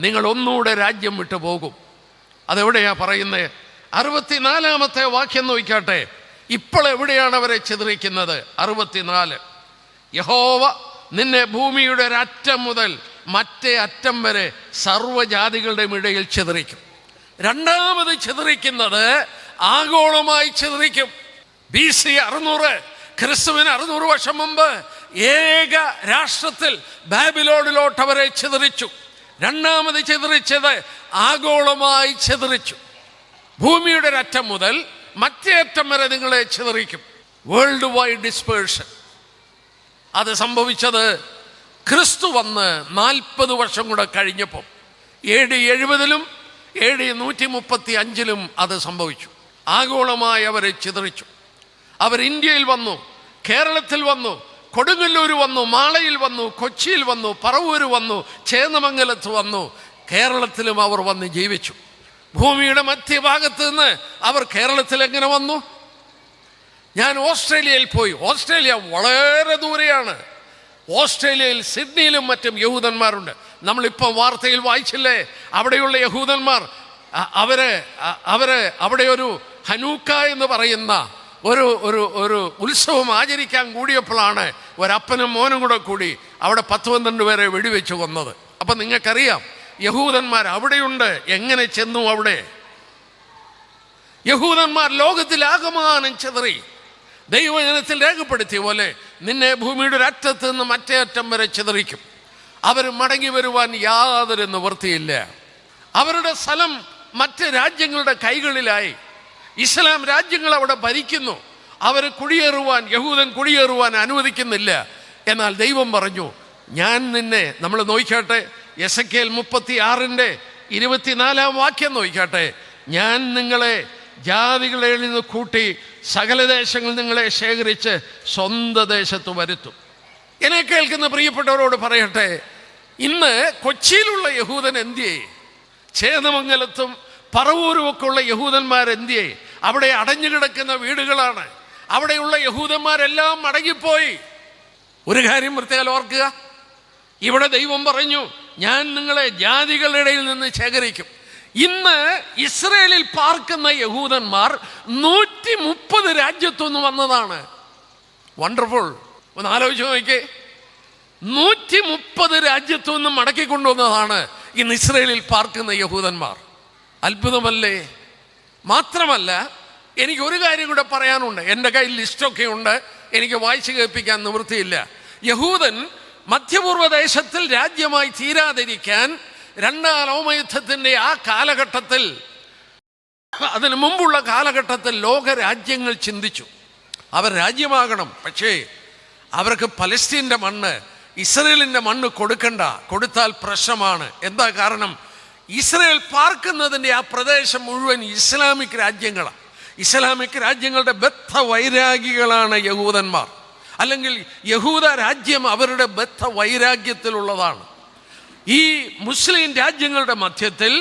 നിങ്ങൾ ഒന്നുകൂടെ രാജ്യം വിട്ടു പോകും. അതെവിടെയാ പറയുന്നത്? 64 വാക്യം നോക്കാട്ടെ. ഇപ്പോൾ എവിടെയാണ് അവരെ ചിതറിക്കുന്നത്? 64. യഹോവ നിന്നെ ഭൂമിയുടെ ഒരറ്റം മുതൽ മറ്റേ അറ്റം വരെ സർവ്വജാതികളുടെയും ഇടയിൽ ചിതറിക്കും. രണ്ടാമത് ചിതറിക്കുന്നത് ആഗോളമായി ചിതറിക്കും. BC 600, ക്രിസ്തുവിന് 600 വർഷം മുമ്പ് ഏക രാഷ്ട്രത്തിൽ ബാബിലോണിലോട്ട് അവരെ ചിതറിച്ചു. രണ്ടാമത് ചിതറിച്ചത് ആഗോളമായി ചിതറിച്ചു. ഭൂമിയുടെ ഒരറ്റം മുതൽ മറ്റേ അറ്റം വരെ നിങ്ങളെ ചിതറിക്കും. World wide dispersion. അത് സംഭവിച്ചത് ക്രിസ്തു വന്ന് 40 വർഷം കൂടെ കഴിഞ്ഞപ്പോൾ AD 70 AD 135 അത് സംഭവിച്ചു. ആഗോളമായി അവരെ ചിതറിച്ചു. അവർ ഇന്ത്യയിൽ വന്നു, കേരളത്തിൽ വന്നു, കൊടുങ്ങല്ലൂർ വന്നു, മാളയിൽ വന്നു, കൊച്ചിയിൽ വന്നു, പറവൂർ വന്നു, ചേന്നമംഗലത്ത് വന്നു. കേരളത്തിലും അവർ വന്ന് ജീവിച്ചു. ഭൂമിയുടെ മധ്യഭാഗത്ത് നിന്ന് അവർ കേരളത്തിൽ എങ്ങനെ വന്നു? ഞാൻ ഓസ്ട്രേലിയയിൽ പോയി. ഓസ്ട്രേലിയ വളരെ ദൂരെയാണ്. ഓസ്ട്രേലിയയിൽ സിഡ്നിയിലും മറ്റും യഹൂദന്മാരുണ്ട്. നമ്മളിപ്പം വാർത്തയിൽ വായിച്ചില്ലേ, അവിടെയുള്ള യഹൂദന്മാർ അവര് അവിടെ ഒരു ഹനൂക്ക എന്ന് പറയുന്ന ഒരു ഉത്സവം ആചരിക്കാൻ കൂടിയപ്പോഴാണ് ഒരപ്പനും മോനും കൂടെ കൂടി അവിടെ 10-12 പേരെ വെടിവെച്ച് കൊന്നത്. അപ്പം നിങ്ങൾക്കറിയാം യഹൂദന്മാർ അവിടെയുണ്ട്. എങ്ങനെ ചെന്നു അവിടെ? യഹൂദന്മാർ ലോകത്തിലാകമാനം ചിതറി. ദൈവജനത്തിൽ രേഖപ്പെടുത്തിയ പോലെ നിന്നെ ഭൂമിയുടെ ഒരു അറ്റത്ത് നിന്ന് മറ്റേ അറ്റം വരെ ചിതറിക്കും. അവർ മടങ്ങി വരുവാൻ യാതൊരു നിവൃത്തിയില്ല. അവരുടെ സ്ഥലം മറ്റ് രാജ്യങ്ങളുടെ കൈകളിലായി. ഇസ്ലാം രാജ്യങ്ങൾ അവിടെ ഭരിക്കുന്നു. അവർ യഹൂദൻ കുടിയേറുവാൻ അനുവദിക്കുന്നില്ല. എന്നാൽ ദൈവം പറഞ്ഞു, ഞാൻ നിന്നെ, നമ്മൾ നോക്കിക്കാട്ടെ, എസെക്കിയേൽ 36:24 വാക്യം നോക്കിക്കാട്ടെ, ഞാൻ നിങ്ങളെ ജാതികളിൽ നിന്ന് കൂട്ടി സകല ദേശങ്ങളിൽ നിങ്ങളെ ശേഖരിച്ച് സ്വന്തം ദേശത്ത് വരുത്തും. എന്നെ കേൾക്കുന്ന പ്രിയപ്പെട്ടവരോട് പറയട്ടെ, ഇന്ന് കൊച്ചിയിലുള്ള യഹൂദൻ എന്തിയേ? ചേന്നമംഗലത്തും പറവൂരും ഒക്കെ ഉള്ള യഹൂദന്മാർ എന്തിയേ? അവിടെ അടഞ്ഞുകിടക്കുന്ന വീടുകളാണ്. അവിടെയുള്ള യഹൂദന്മാരെല്ലാം മടങ്ങിപ്പോയി. ഒരു കാര്യം പ്രത്യേകം ഓർക്കുക, ഇവിടെ ദൈവം പറഞ്ഞു, ഞാൻ നിങ്ങളെ ജാതികളുടെ ഇടയിൽ നിന്ന് ശേഖരിക്കും. ഇന്ന് ഇസ്രയേലിൽ പാർക്കുന്ന യഹൂദന്മാർ 130 രാജ്യത്തുനിന്ന് വന്നതാണ്. വണ്ടർഫുൾ. ഒന്ന് ആലോചിച്ച് നോക്കിയേ, 130 രാജ്യത്തുനിന്ന് മടക്കിക്കൊണ്ടുവന്നതാണ് ഇന്ന് ഇസ്രയേലിൽ പാർക്കുന്ന യഹൂദന്മാർ. അത്ഭുതമല്ലേ? മാത്രമല്ല, എനിക്ക് ഒരു കാര്യം കൂടെ പറയാനുണ്ട്. എൻ്റെ കയ്യിൽ ലിസ്റ്റൊക്കെ ഉണ്ട്, എനിക്ക് വായിച്ചു കേൾപ്പിക്കാൻ നിവൃത്തിയില്ല. യഹൂദൻ മധ്യപൂർവ്വ ദേശത്തിൽ രാജ്യമായി തീരാതിരിക്കാൻ 2ാം ലോകയുദ്ധത്തിൻ്റെ ആ കാലഘട്ടത്തിൽ, അതിനു മുമ്പുള്ള കാലഘട്ടത്തിൽ ലോകരാജ്യങ്ങൾ ചിന്തിച്ചു അവർ രാജ്യമാകണം. പക്ഷേ അവർക്ക് പലസ്തീൻ്റെ മണ്ണ്, ഇസ്രയേലിൻ്റെ മണ്ണ് കൊടുത്താൽ പ്രശ്നമാണ്. എന്താ കാരണം? ഇസ്രയേൽ പാർക്കുന്നതിൻ്റെ ആ പ്രദേശം മുഴുവൻ ഇസ്ലാമിക് രാജ്യങ്ങളാണ്. ഇസ്ലാമിക് രാജ്യങ്ങളുടെ ബദ്ധ വൈരാഗികളാണ് യഹൂദന്മാർ. അല്ലെങ്കിൽ യഹൂദ രാജ്യം അവരുടെ ബദ്ധ വൈരാഗ്യത്തിലുള്ളതാണ്. ഈ മുസ്ലിം രാജ്യങ്ങളുടെ മധ്യത്തിൽ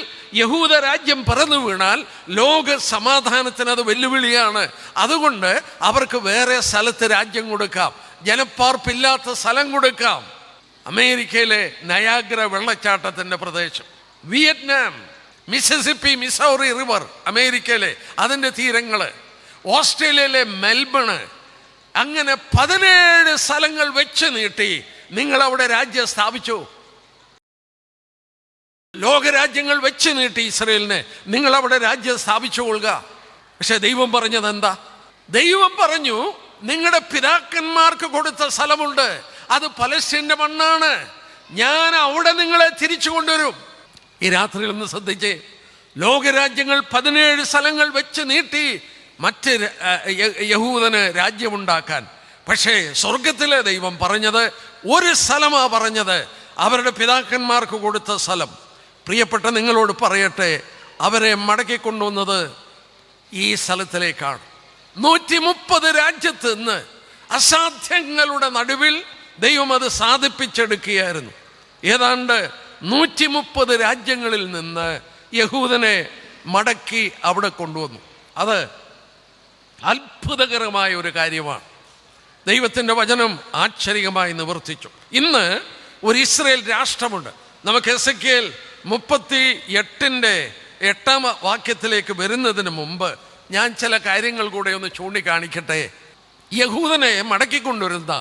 യഹൂദ രാജ്യം പിറന്നു വീണാൽ ലോക സമാധാനത്തിന് അത് വെല്ലുവിളിയാണ്. അതുകൊണ്ട് അവർക്ക് വേറെ സ്ഥലത്ത് രാജ്യം കൊടുക്കാം, ജനപ്പാർപ്പില്ലാത്ത സ്ഥലം കൊടുക്കാം. അമേരിക്കയിലെ നയാഗ്ര വെള്ളച്ചാട്ടത്തിൻ്റെ പ്രദേശം, വിയറ്റ്നാം, മിസിസിപ്പി, മിസൗറി റിവർ, അമേരിക്കയിലെ അതിൻ്റെ തീരങ്ങൾ, ഓസ്ട്രേലിയയിലെ മെൽബണ്, അങ്ങനെ 17 സ്ഥലങ്ങൾ വെച്ച് നീട്ടി നിങ്ങളവിടെ രാജ്യം സ്ഥാപിച്ചു. ലോകരാജ്യങ്ങൾ വെച്ച് നീട്ടി ഇസ്രയേലിനെ നിങ്ങളവിടെ രാജ്യം സ്ഥാപിച്ചു കൊള്ളുക. പക്ഷെ ദൈവം പറഞ്ഞത് എന്താ? ദൈവം പറഞ്ഞു, നിങ്ങളുടെ പിതാക്കന്മാർക്ക് കൊടുത്ത സ്ഥലമുണ്ട്, അത് പലസ്തീൻ്റെ മണ്ണാണ്, ഞാൻ അവിടെ നിങ്ങളെ തിരിച്ചു കൊണ്ടുവരും. ഈ രാത്രിയിൽ ഒന്ന് ശ്രദ്ധിച്ചേ, ലോകരാജ്യങ്ങൾ 17 സ്ഥലങ്ങൾ വെച്ച് നീട്ടി മറ്റ് യഹൂദന് രാജ്യമുണ്ടാക്കാൻ. പക്ഷേ സ്വർഗത്തിലെ ദൈവം പറഞ്ഞത് ഒരു സ്ഥലമാ പറഞ്ഞത്, അവരുടെ പിതാക്കന്മാർക്ക് കൊടുത്ത സ്ഥലം. പ്രിയപ്പെട്ട നിങ്ങളോട് പറയട്ടെ, അവരെ മടക്കിക്കൊണ്ടുവന്നത് ഈ സ്ഥലത്തിലേക്കാണ്. 130 രാജ്യത്ത് നിന്ന് അസാധ്യങ്ങളുടെ നടുവിൽ ദൈവം അത് സാധിപ്പിച്ചെടുക്കുകയായിരുന്നു. ഏതാണ്ട് 130 രാജ്യങ്ങളിൽ നിന്ന് യഹൂദനെ മടക്കി അവിടെ കൊണ്ടുവന്നു. അത് അത്ഭുതകരമായ ഒരു കാര്യമാണ്. ദൈവത്തിൻ്റെ വചനം ആശ്ചര്യമായി നിവർത്തിച്ചു. ഇന്ന് ഒരു ഇസ്രയേൽ രാഷ്ട്രമുണ്ട്. നമുക്ക് എസെക്കിയേൽ 38:8 വാക്യത്തിലേക്ക് വരുന്നതിന് മുമ്പ് ഞാൻ ചില കാര്യങ്ങൾ കൂടെ ഒന്ന് ചൂണ്ടിക്കാണിക്കട്ടെ. യഹൂദനെ മടക്കിക്കൊണ്ടുവരുന്ന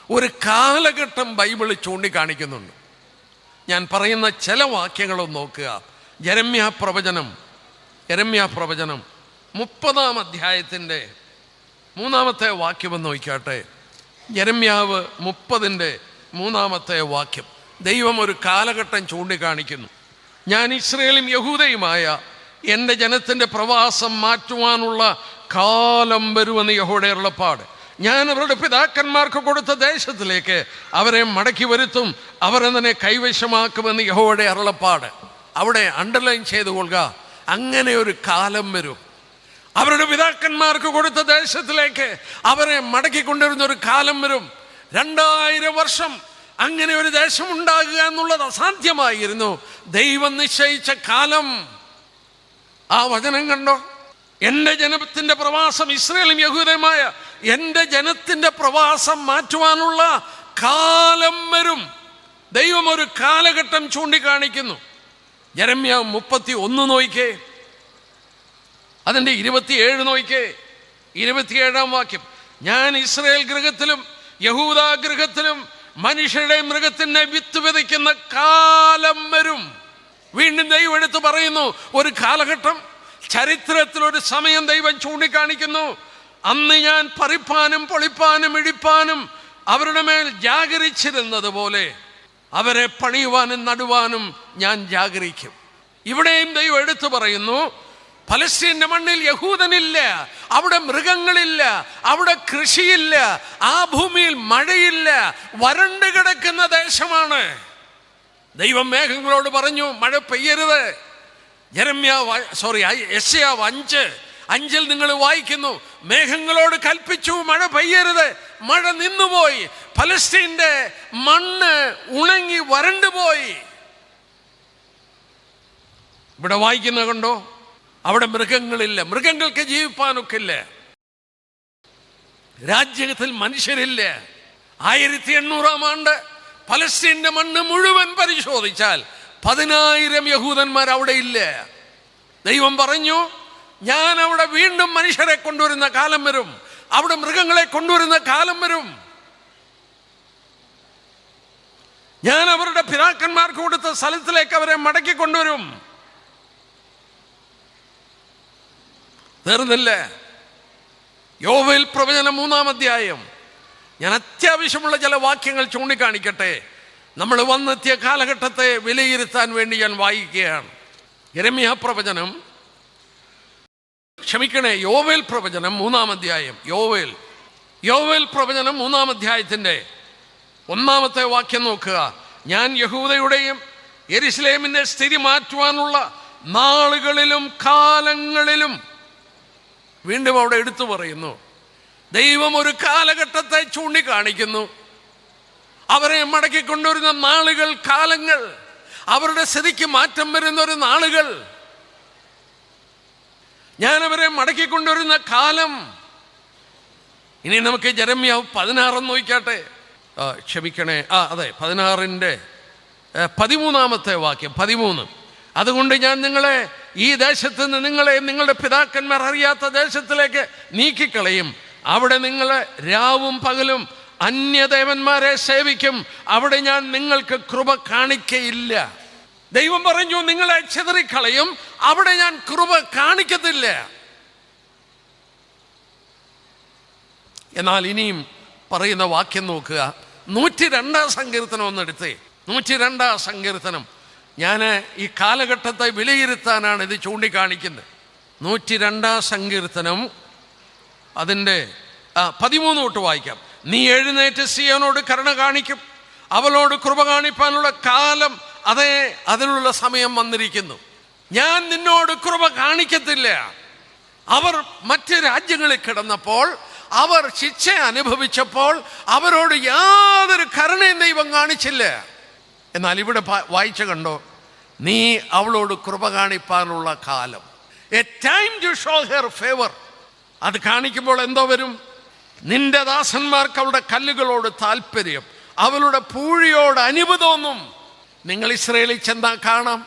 ഒരു കാലഘട്ടം ബൈബിൾ ചൂണ്ടിക്കാണിക്കുന്നുണ്ട്. ഞാൻ പറയുന്ന ചില വാക്യങ്ങളൊന്ന് നോക്കുക. യെരമ്യാ പ്രവചനം 30-ാം അധ്യായത്തിൻ്റെ 3-ാമത്തെ വാക്യമെന്ന് നോക്കിയാട്ടെ. യെരമ്യാവ് 30:3 വാക്യം. ദൈവം ഒരു കാലഘട്ടം ചൂണ്ടിക്കാണിക്കുന്നു. ഞാൻ ഇസ്രയേലും യഹൂദയുമായ എൻ്റെ ജനത്തിൻ്റെ പ്രവാസം മാറ്റുവാനുള്ള കാലം വരുമെന്ന് യഹോവയുടെ അരുളപ്പാട്. ഞാൻ അവരുടെ പിതാക്കന്മാർക്ക് കൊടുത്ത ദേശത്തിലേക്ക് അവരെ മടക്കി വരുത്തും, അവർ അതിനെ കൈവശമാക്കുമെന്ന് യഹോവയുടെ അരുളപ്പാട്. അവിടെ അണ്ടർലൈൻ ചെയ്തു കൊള്ളുക, അങ്ങനെ ഒരു കാലം വരും. അവരുടെ പിതാക്കന്മാർക്ക് കൊടുത്ത ദേശത്തിലേക്ക് അവരെ മടക്കിക്കൊണ്ടിരുന്ന ഒരു കാലം വരും. 2000 വർഷം അങ്ങനെ ഒരു ദേശം ഉണ്ടാകുക എന്നുള്ളത് അസാധ്യമായിരുന്നു. ദൈവം നിശ്ചയിച്ച കാലം. ആ വചനം കണ്ടോ? എൻ്റെ ജനത്തിന്റെ പ്രവാസം, ഇസ്രായേലും യഹൂദയുമായ എൻ്റെ ജനത്തിന്റെ പ്രവാസം മാറ്റുവാനുള്ള കാലം വരും. ദൈവം ഒരു കാലഘട്ടം ചൂണ്ടിക്കാണിക്കുന്നു. യെരമ്യാവ് 31 നോക്കിക്കേ, അതിൻ്റെ 27 നോക്കിക്കേ. 27-ാം വാക്യം, ഞാൻ ഇസ്രായേൽ ഗൃഹത്തിലും യഹൂദ ഗൃഹത്തിലും മനുഷ്യരുടെ മൃഗത്തിനെ വിത്ത് വിതയ്ക്കുന്ന കാലം വരും. വീണ്ടും ദൈവം എടുത്ത് പറയുന്നു ഒരു കാലഘട്ടം. ചരിത്രത്തിൽ ഒരു സമയം ദൈവം ചൂണ്ടിക്കാണിക്കുന്നു. അന്ന് ഞാൻ പറിപ്പാനും പൊളിപ്പാനും ഇടിപ്പാനും അവരുടെ മേൽ ജാഗരിച്ചിരുന്നത് പോലെ അവരെ പണിയുവാനും നടുവാനും ഞാൻ ജാഗരിക്കും. ഇവിടെയും ദൈവം എടുത്തു പറയുന്നു, ഫലസ്തീന്റെ മണ്ണിൽ യഹൂദനില്ല, അവിടെ മൃഗങ്ങളില്ല, അവിടെ കൃഷിയില്ല, ആ ഭൂമിയിൽ മഴയില്ല, വരണ്ടു കിടക്കുന്ന ദേശമാണ്. ദൈവം മേഘങ്ങളോട് പറഞ്ഞു മഴ പെയ്യരുത്. യെശയ്യാവ് 5:5 നിങ്ങൾ വായിക്കുന്നു, മേഘങ്ങളോട് കൽപ്പിച്ചു മഴ പെയ്യരുത്. മഴ നിന്നുപോയി. ഫലസ്തീന്റെ മണ്ണ് ഉണങ്ങി വരണ്ടുപോയി. ഇവിടെ വായിക്കുന്ന കണ്ടോ, അവിടെ മൃഗങ്ങളില്ല, മൃഗങ്ങൾക്ക് ജീവിപ്പാനൊക്കില്ല, രാജ്യത്തിൽ മനുഷ്യരില്ല. 1800-ാം ആണ്ട് ഫലസ്തീന്റെ മണ്ണ് മുഴുവൻ പരിശോധിച്ചാൽ 10,000 യഹൂദന്മാർ അവിടെ ഇല്ല. ദൈവം പറഞ്ഞു, ഞാൻ അവിടെ വീണ്ടും മനുഷ്യരെ കൊണ്ടുവരുന്ന കാലം വരും, അവിടെ മൃഗങ്ങളെ കൊണ്ടുവരുന്ന കാലം വരും. ഞാൻ അവരുടെ പിതാക്കന്മാർക്ക് കൊടുത്ത സ്ഥലത്തിലേക്ക് അവരെ മടക്കി കൊണ്ടുവരും. തീർന്നില്ല. യോവേൽ പ്രവചനം 3-ാം അധ്യായം. ഞാൻ അത്യാവശ്യമുള്ള ചില വാക്യങ്ങൾ ചൂണ്ടിക്കാണിക്കട്ടെ. നമ്മൾ വന്നെത്തിയ കാലഘട്ടത്തെ വിലയിരുത്താൻ വേണ്ടി ഞാൻ വായിക്കുകയാണ്. യെരമ്യാ പ്രവചനം, യോവേൽ പ്രവചനം 3-ാം അധ്യായം. യോവേൽ പ്രവചനം 3-ാം അധ്യായത്തിൻ്റെ 1-ാമത്തെ വാക്യം നോക്കുക. ഞാൻ യഹൂദയുടെയും യെരുശലേമിന്റെ സ്ഥിതി മാറ്റുവാനുള്ള നാളുകളിലും കാലങ്ങളിലും, വീണ്ടും അവിടെ എടുത്തു പറയുന്നു, ദൈവം ഒരു കാലഘട്ടത്തെ ചൂണ്ടിക്കാണിക്കുന്നു. അവരെ മടക്കിക്കൊണ്ടുവരുന്ന നാളുകൾ, കാലങ്ങൾ, അവരുടെ സ്ഥിതിക്ക് മാറ്റം വരുന്ന ഒരു നാളുകൾ, ഞാൻ അവരെ മടക്കിക്കൊണ്ടുവരുന്ന കാലം. ഇനി നമുക്ക് യെരമ്യാവ് 16 നോക്കിക്കാട്ടെ. ക്ഷമിക്കണേ, അതെ, 16-ന്റെ 13-ാമത്തെ വാക്യം. 13, അതുകൊണ്ട് ഞാൻ നിങ്ങളെ ഈ ദേശത്ത് നിന്ന്, നിങ്ങളെ നിങ്ങളുടെ പിതാക്കന്മാർ അറിയാത്ത ദേശത്തിലേക്ക് നീക്കിക്കളയും. അവിടെ നിങ്ങളെ രാവും പകലും അന്യദേവന്മാരെ സേവിക്കും. അവിടെ ഞാൻ നിങ്ങൾക്ക് കൃപ കാണിക്കയില്ല. ദൈവം പറഞ്ഞു, നിങ്ങളെ ചിതറിക്കളയും, അവിടെ ഞാൻ കൃപ കാണിക്കത്തില്ല. എന്നാൽ ഇനിയും പറയുന്ന വാക്യം നോക്കുക. 102-ാം സങ്കീർത്തനം ഒന്നെടുത്തേ. 102-ാം സങ്കീർത്തനം. ഞാൻ ഈ കാലഘട്ടത്തെ വിലയിരുത്താനാണ് ഇത് ചൂണ്ടിക്കാണിക്കുന്നത്. 102-ാം സങ്കീർത്തനം അതിൻ്റെ 13 തൊട്ട് വായിക്കാം. നീ എഴുന്നേറ്റ് സിയോനോട് കരുണ കാണിക്കും, അവളോട് കൃപ കാണിപ്പാനുള്ള കാലം, അതേ, അതിനുള്ള സമയം വന്നിരിക്കുന്നു. ഞാൻ നിന്നോട് കൃപ കാണിക്കത്തില്ല. അവർ മറ്റ് രാജ്യങ്ങളിൽ കിടന്നപ്പോൾ, അവർ ശിക്ഷ അനുഭവിച്ചപ്പോൾ അവരോട് യാതൊരു കരുണയും ദൈവം കാണിച്ചില്ല. എന്നാൽ ഇവിടെ വായിച്ച കണ്ടോ, നീ അവളോട് കൃപ കാണിപ്പാനുള്ള കാലം, a time to show her favour. അത് കാണിക്കുമ്പോൾ എന്തോ വരും? നിന്റെ ദാസന്മാർക്ക് അവളുടെ കല്ലുകളോട് താല്പര്യം, അവളുടെ പൂഴിയോട് അനിവ് തോന്നും. നിങ്ങൾ ഇസ്രായേലിൽ ചെന്നാൽ കാണാം,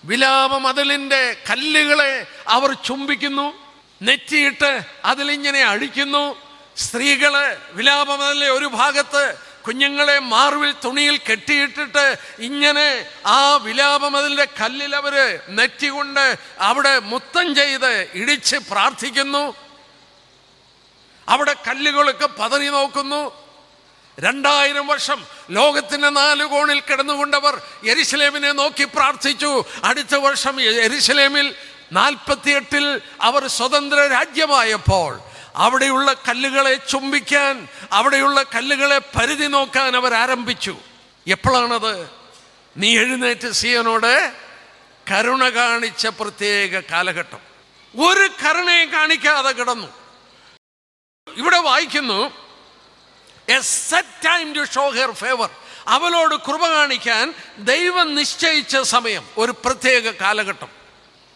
വിലാപ മതിലിൻ്റെ കല്ലുകളെ അവർ ചുംബിക്കുന്നു, നെറ്റിയിട്ട് അതിലിങ്ങനെ അടിക്കുന്നു. സ്ത്രീകള് വിലാപ മതിലിലെ ഒരു ഭാഗത്ത് കുഞ്ഞുങ്ങളെ മാർവിൽ തുണിയിൽ കെട്ടിയിട്ടിട്ട് ഇങ്ങനെ ആ വിലാപ മതിലിൻ്റെ കല്ലിൽ അവര് നെറ്റി കൊണ്ട് അവിടെ മുത്തം ചെയ്ത് ഇടിച്ച് പ്രാർത്ഥിക്കുന്നു. അവിടെ കല്ലുകളൊക്കെ പതറി നോക്കുന്നു. 2000 വർഷം ലോകത്തിന്റെ 4 കോണിൽ കിടന്നുകൊണ്ടവർ യെരുശലേമിനെ നോക്കി പ്രാർത്ഥിച്ചു. അടുത്ത വർഷം യെരുശലേമിൽ 48-ൽ അവർ സ്വതന്ത്ര രാജ്യമായപ്പോൾ അവിടെയുള്ള കല്ലുകളെ ചുംബിക്കാൻ, അവിടെയുള്ള കല്ലുകളെ പരിധി നോക്കാൻ അവർ ആരംഭിച്ചു. എപ്പോഴാണത്? നീ എഴുന്നേറ്റ് സിയോനോട് കരുണ കാണിച്ച പ്രത്യേക കാലഘട്ടം. ഒരു കരുണയും കാണിക്കാതെ കിടന്നു. ഇവിടെ വായിക്കുന്നു, a set time to show her favour. അവളോട് കൃപ കാണിക്കാൻ ദൈവം നിശ്ചയിച്ച സമയം, ഒരു പ്രത്യേക കാലഘട്ടം.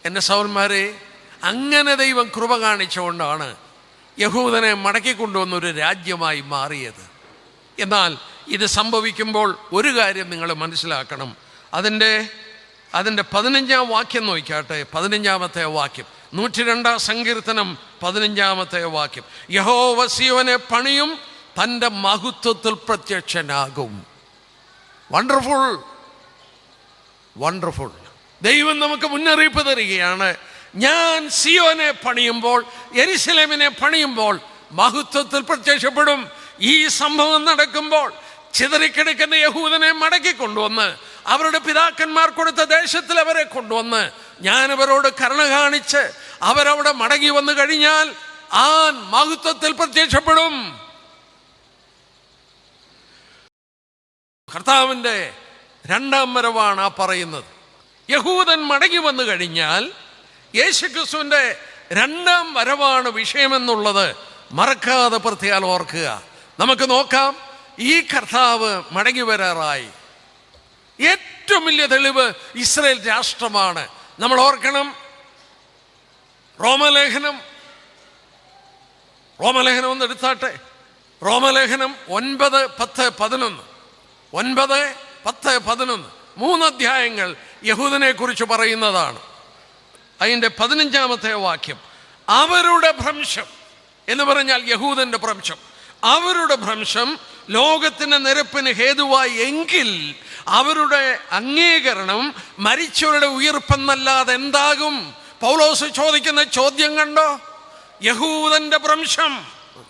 എൻ്റെ സഹോദരന്മാരെ, അങ്ങനെ ദൈവം കൃപ കാണിച്ചുകൊണ്ടാണ് യഹൂദനെ മടക്കിക്കൊണ്ടുവന്നൊരു രാജ്യമായി മാറിയത്. എന്നാൽ ഇത് സംഭവിക്കുമ്പോൾ ഒരു കാര്യം നിങ്ങൾ മനസ്സിലാക്കണം. അതിൻ്റെ 15-ാം വാക്യം നോക്കിയാട്ടെ. 15-ാമത്തെ വാക്യം, 102-ാം സങ്കീർത്തനം 15-ാമത്തെ വാക്യം. യഹോവ സിയോനെ പണിയും, തൻ്റെ മഹത്വത്തിൽ പ്രത്യക്ഷനാകും. Wonderful, wonderful. ദൈവം നമുക്ക് മുന്നറിയിപ്പ് തരികയാണ്, ഞാൻ സിയോനെ പണിയുമ്പോൾ, യെരുശലേമിനെ പണിയുമ്പോൾ മഹത്വത്തിൽ പ്രത്യക്ഷപ്പെടും. ഈ സംഭവം നടക്കുമ്പോൾ ചിതറിക്കിടക്കുന്ന യഹൂദനെ മടക്കി കൊണ്ടുവന്ന് അവരുടെ പിതാക്കന്മാർ കൊടുത്ത ദേശത്തിൽ അവരെ കൊണ്ടുവന്ന് ഞാൻ അവരോട് കരുണ കാണിച്ച് അവരവിടെ മടങ്ങി വന്നു കഴിഞ്ഞാൽ ആ മഹത്വത്തിൽ പ്രത്യക്ഷപ്പെടും. കർത്താവിൻ്റെ 2ാം വരവാണ് ആ പറയുന്നത്. യഹൂദൻ മടങ്ങി വന്നു കഴിഞ്ഞാൽ യേശുക്രിസ്തുവിൻ്റെ 2ാം വരവാണ് വിഷയമെന്നുള്ളത് മറക്കാതെ പ്രത്യേകം ഓർക്കുക. നമുക്ക് നോക്കാം, ഈ കർത്താവ് മടങ്ങി വരാറായി. ഏറ്റവും വലിയ തെളിവ് ഇസ്രായേൽ രാഷ്ട്രമാണ്. നമ്മൾ ഓർക്കണം, റോമലേഖനം ഒന്ന് എടുത്താട്ടെ. റോമലേഖനം 9, 10, 11 9, 10, 11 3 അധ്യായങ്ങൾ യഹൂദനെ കുറിച്ച് പറയുന്നതാണ്. അതിൻ്റെ 15-ാമത്തെ വാക്യം, അവരുടെ ഭ്രംശം എന്ന് പറഞ്ഞാൽ യഹൂദന്റെ ഭ്രംശം, അവരുടെ ഭ്രംശം ലോകത്തിന് നിരപ്പിന് ഹേതുവായി എങ്കിൽ അവരുടെ അംഗീകരണം മരിച്ചവരുടെ ഉയിർപ്പെന്നല്ലാതെ എന്താകും? പൗലോസ് ചോദിക്കുന്ന ചോദ്യം കണ്ടോ? യഹൂദന്റെ ഭ്രംശം.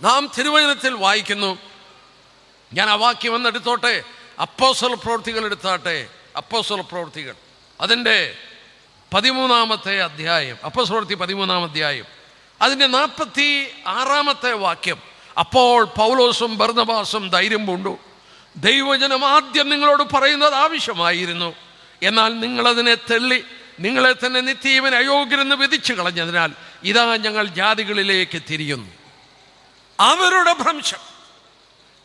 നാം തിരുവചനത്തിൽ വായിക്കുന്നു, ഞാൻ ആ വാക്യം എടുത്തോട്ടെ, അപ്പോസ്തല പ്രവൃത്തികൾ എടുത്താട്ടെ. അപ്പോസ്തല പ്രവൃത്തികൾ അതിൻ്റെ 13-ാമത്തെ അധ്യായം, അപ്പോസ്തല പ്രവൃത്തി 13-ാം അധ്യായം അതിൻ്റെ 46-ാമത്തെ വാക്യം. അപ്പോൾ പൗലോസും ബർന്നബാസും ധൈര്യം പൂണ്ടു, ദൈവജനം ആദ്യം നിങ്ങളോട് പറയുന്നത് ആവശ്യമായിരുന്നു, എന്നാൽ നിങ്ങളതിനെ തള്ളി നിങ്ങളെ തന്നെ നിത്യജീവൻ അയോഗ്യരെന്ന് വിധിച്ചു കളഞ്ഞതിനാൽ ഇതാ ഞങ്ങൾ ജാതികളിലേക്ക് തിരിയുന്നു. അവരുടെ ഭ്രംശം.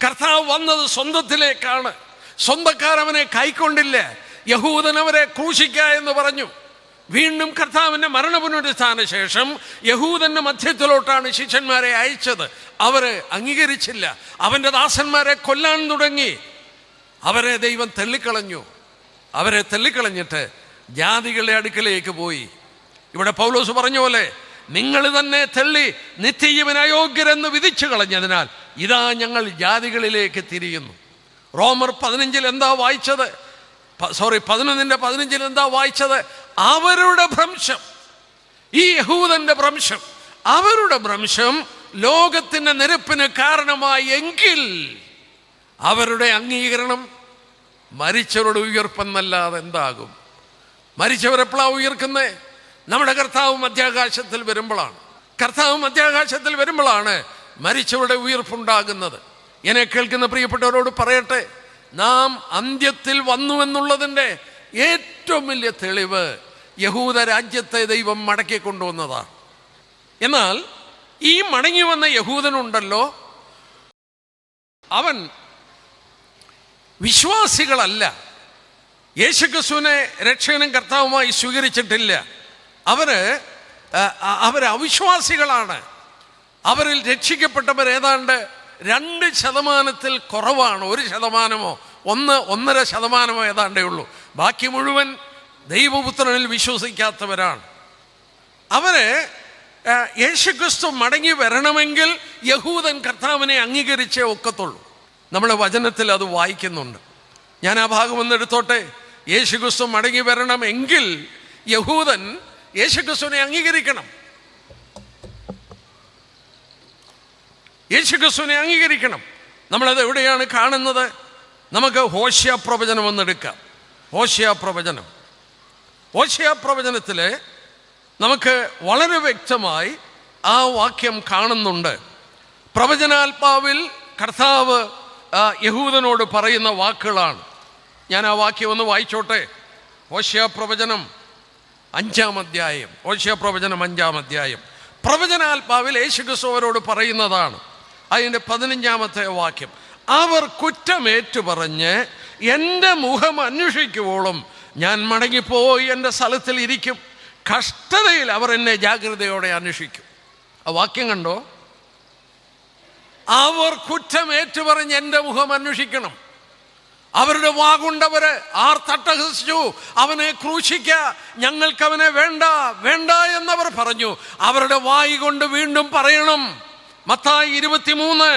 കർത്താവ് വന്നത് സ്വന്തത്തിലേക്കാണ്. സ്വന്തക്കാരവനെ കൈക്കൊണ്ടില്ല. യഹൂദൻ അവരെ ക്രൂശിക്ക എന്ന് പറഞ്ഞു. വീണ്ടും കർത്താവിൻ്റെ മരണപുനരുത്ഥാന ശേഷം യഹൂദന്റെ മധ്യത്തിലോട്ടാണ് ശിഷ്യന്മാരെ അയച്ചത്. അവര് അംഗീകരിച്ചില്ല. അവൻ്റെ ദാസന്മാരെ കൊല്ലാൻ തുടങ്ങി. അവരെ ദൈവം തള്ളിക്കളഞ്ഞു. അവരെ തള്ളിക്കളഞ്ഞിട്ട് ജാതികളുടെ അടുക്കലേക്ക് പോയി. ഇവിടെ പൗലോസ് പറഞ്ഞ പോലെ, നിങ്ങൾ തന്നെ തള്ളി നിത്യജീവൻ അയോഗ്യരെന്ന് വിധിച്ചു കളഞ്ഞതിനാൽ ഇതാ ഞങ്ങൾ ജാതികളിലേക്ക് തിരിയുന്നു. റോമർ 15 എന്താ വായിച്ചത്? 11:15 എന്താ വായിച്ചത്? അവരുടെ ഭ്രംശം, ഈ യഹൂദന്റെ ഭ്രംശം, അവരുടെ ഭ്രംശം ലോകത്തിന്റെ നിരപ്പിന് കാരണമായി എങ്കിൽ അവരുടെ അംഗീകരണം മരിച്ചവരുടെ ഉയർപ്പെന്നല്ലാതെ എന്താകും? മരിച്ചവരെപ്പോഴാണ് ഉയർക്കുന്നേ? നമ്മുടെ കർത്താവ് മധ്യാകാശത്തിൽ വരുമ്പോഴാണ്. കർത്താവ് മധ്യാകാശത്തിൽ വരുമ്പോഴാണ് മരിച്ചവരുടെ ഉയർപ്പുണ്ടാകുന്നത്. എന്നെ കേൾക്കുന്ന പ്രിയപ്പെട്ടവരോട് പറയട്ടെ, നാം അന്ത്യത്തിൽ വന്നു എന്നുള്ളതിൻ്റെ ഏറ്റവും വലിയ തെളിവ് യഹൂദ രാജ്യത്തെ ദൈവം മടക്കി കൊണ്ടുവന്നതാണ്. എന്നാൽ ഈ മടങ്ങി വന്ന യഹൂദനുണ്ടല്ലോ, അവൻ വിശ്വാസികളല്ല. യേശുക്രിസ്തുവിനെ രക്ഷകനും കർത്താവുമായി സ്വീകരിച്ചിട്ടില്ല. അവര് അവിശ്വാസികളാണ്. അവരിൽ രക്ഷിക്കപ്പെട്ടവർ ഏതാണ്ട് 2% കുറവാണ്. 1%, 1.5% ഏതാണ്ടേ ഉള്ളൂ. ബാക്കി മുഴുവൻ ദൈവപുത്രനിൽ വിശ്വസിക്കാത്തവരാണ്. അവര് യേശുക്രിസ്തു മടങ്ങി വരണമെങ്കിൽ യഹൂദൻ കർത്താവിനെ അംഗീകരിച്ചേ ഒക്കത്തുള്ളൂ. നമ്മൾ വചനത്തിൽ അത് വായിക്കുന്നുണ്ട്. ഞാൻ ആ ഭാഗം എടുത്തോട്ടെ. യേശുക്രിസ്തു മടങ്ങി വരണമെങ്കിൽ യഹൂദൻ യേശുക്രിസ്തുവിനെ അംഗീകരിക്കണം. യേശുക്രിസ്തുവിനെ അംഗീകരിക്കണം. നമ്മളത് എവിടെയാണ് കാണുന്നത്? നമുക്ക് ഹോശേയ പ്രവചനം ഒന്നെടുക്കാം. ഹോശേയ പ്രവചനത്തിൽ നമുക്ക് വളരെ വ്യക്തമായി ആ വാക്യം കാണുന്നുണ്ട്. പ്രവചനാത്മാവിൽ കർത്താവ് യഹൂദനോട് പറയുന്ന വാക്കുകളാണ്. ഞാൻ ആ വാക്യം ഒന്ന് വായിച്ചോട്ടെ. ഹോശേയ പ്രവചനം 5-ാം അധ്യായം, ഹോശേയ പ്രവചനം 5-ാം അധ്യായം. പ്രവചനാത്മാവിൽ യേശുക്രിസ്തു അവരോട് പറയുന്നതാണ്. അതിൻ്റെ 15-ാമത്തെ വാക്യം, അവർ കുറ്റമേറ്റു പറഞ്ഞ് എൻ്റെ മുഖം അന്വേഷിക്കുവോളം ഞാൻ മടങ്ങിപ്പോയി എൻ്റെ സ്ഥലത്തിൽ ഇരിക്കും. കഷ്ടതയിൽ അവർ എന്നെ ജാഗ്രതയോടെ അന്വേഷിക്കും. ആ വാക്യം കണ്ടോ? അവർ കുറ്റമേറ്റു പറഞ്ഞ് എൻ്റെ മുഖം അന്വേഷിക്കണം. അവരുടെ വാഗുണ്ടവര് ആർത്തട്ടഹസിച്ചു, അവനെ ക്രൂശിക്ക, ഞങ്ങൾക്ക് അവനെ വേണ്ട വേണ്ട എന്നവർ പറഞ്ഞു. അവരുടെ വായി കൊണ്ട് വീണ്ടും പറയണം. മത്തായി 23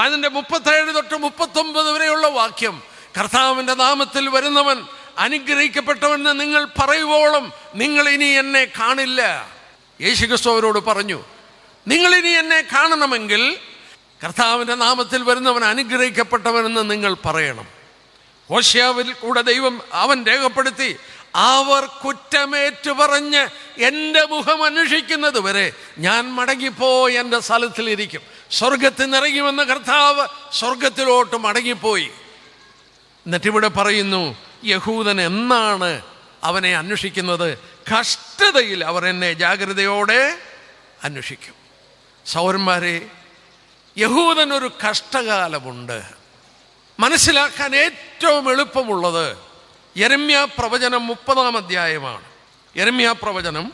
അതിൻ്റെ 37 തൊട്ട് 39 വരെയുള്ള വാക്യം, കർത്താവിൻ്റെ നാമത്തിൽ വരുന്നവൻ അനുഗ്രഹിക്കപ്പെട്ടവനെന്ന് നിങ്ങൾ പറയുവോളം നിങ്ങൾ ഇനി എന്നെ കാണില്ല. യേശുക്രിസ്തു അവരോട് പറഞ്ഞു, നിങ്ങൾ ഇനി എന്നെ കാണണമെങ്കിൽ കർത്താവിൻ്റെ നാമത്തിൽ വരുന്നവൻ അനുഗ്രഹിക്കപ്പെട്ടവനെന്ന് നിങ്ങൾ പറയണം. ഹോശേയാവിൽ കൂടെ ദൈവം അവൻ രേഖപ്പെടുത്തി, അവർ കുറ്റമേറ്റു പറഞ്ഞ് എൻ്റെ മുഖം അന്വേഷിക്കുന്നത് വരെ ഞാൻ മടങ്ങിപ്പോയി എൻ്റെ സ്ഥലത്തിലിരിക്കും. സ്വർഗത്തിൽ നിറങ്ങി കർത്താവ് സ്വർഗത്തിലോട്ട് മടങ്ങിപ്പോയി. എന്നിട്ടിവിടെ പറയുന്നു, യഹൂദൻ എന്നാണ് അവനെ അന്വേഷിക്കുന്നത്? കഷ്ടതയിൽ അവർ എന്നെ ജാഗ്രതയോടെ അന്വേഷിക്കും. സൗരന്മാരെ, യഹൂദനൊരു കഷ്ടകാലമുണ്ട്. മനസ്സിലാക്കാൻ ഏറ്റവും എളുപ്പമുള്ളത് യെരമ്യാ പ്രവചനം 30-ാം അധ്യായമാണ്. യെരമ്യാ പ്രവചനം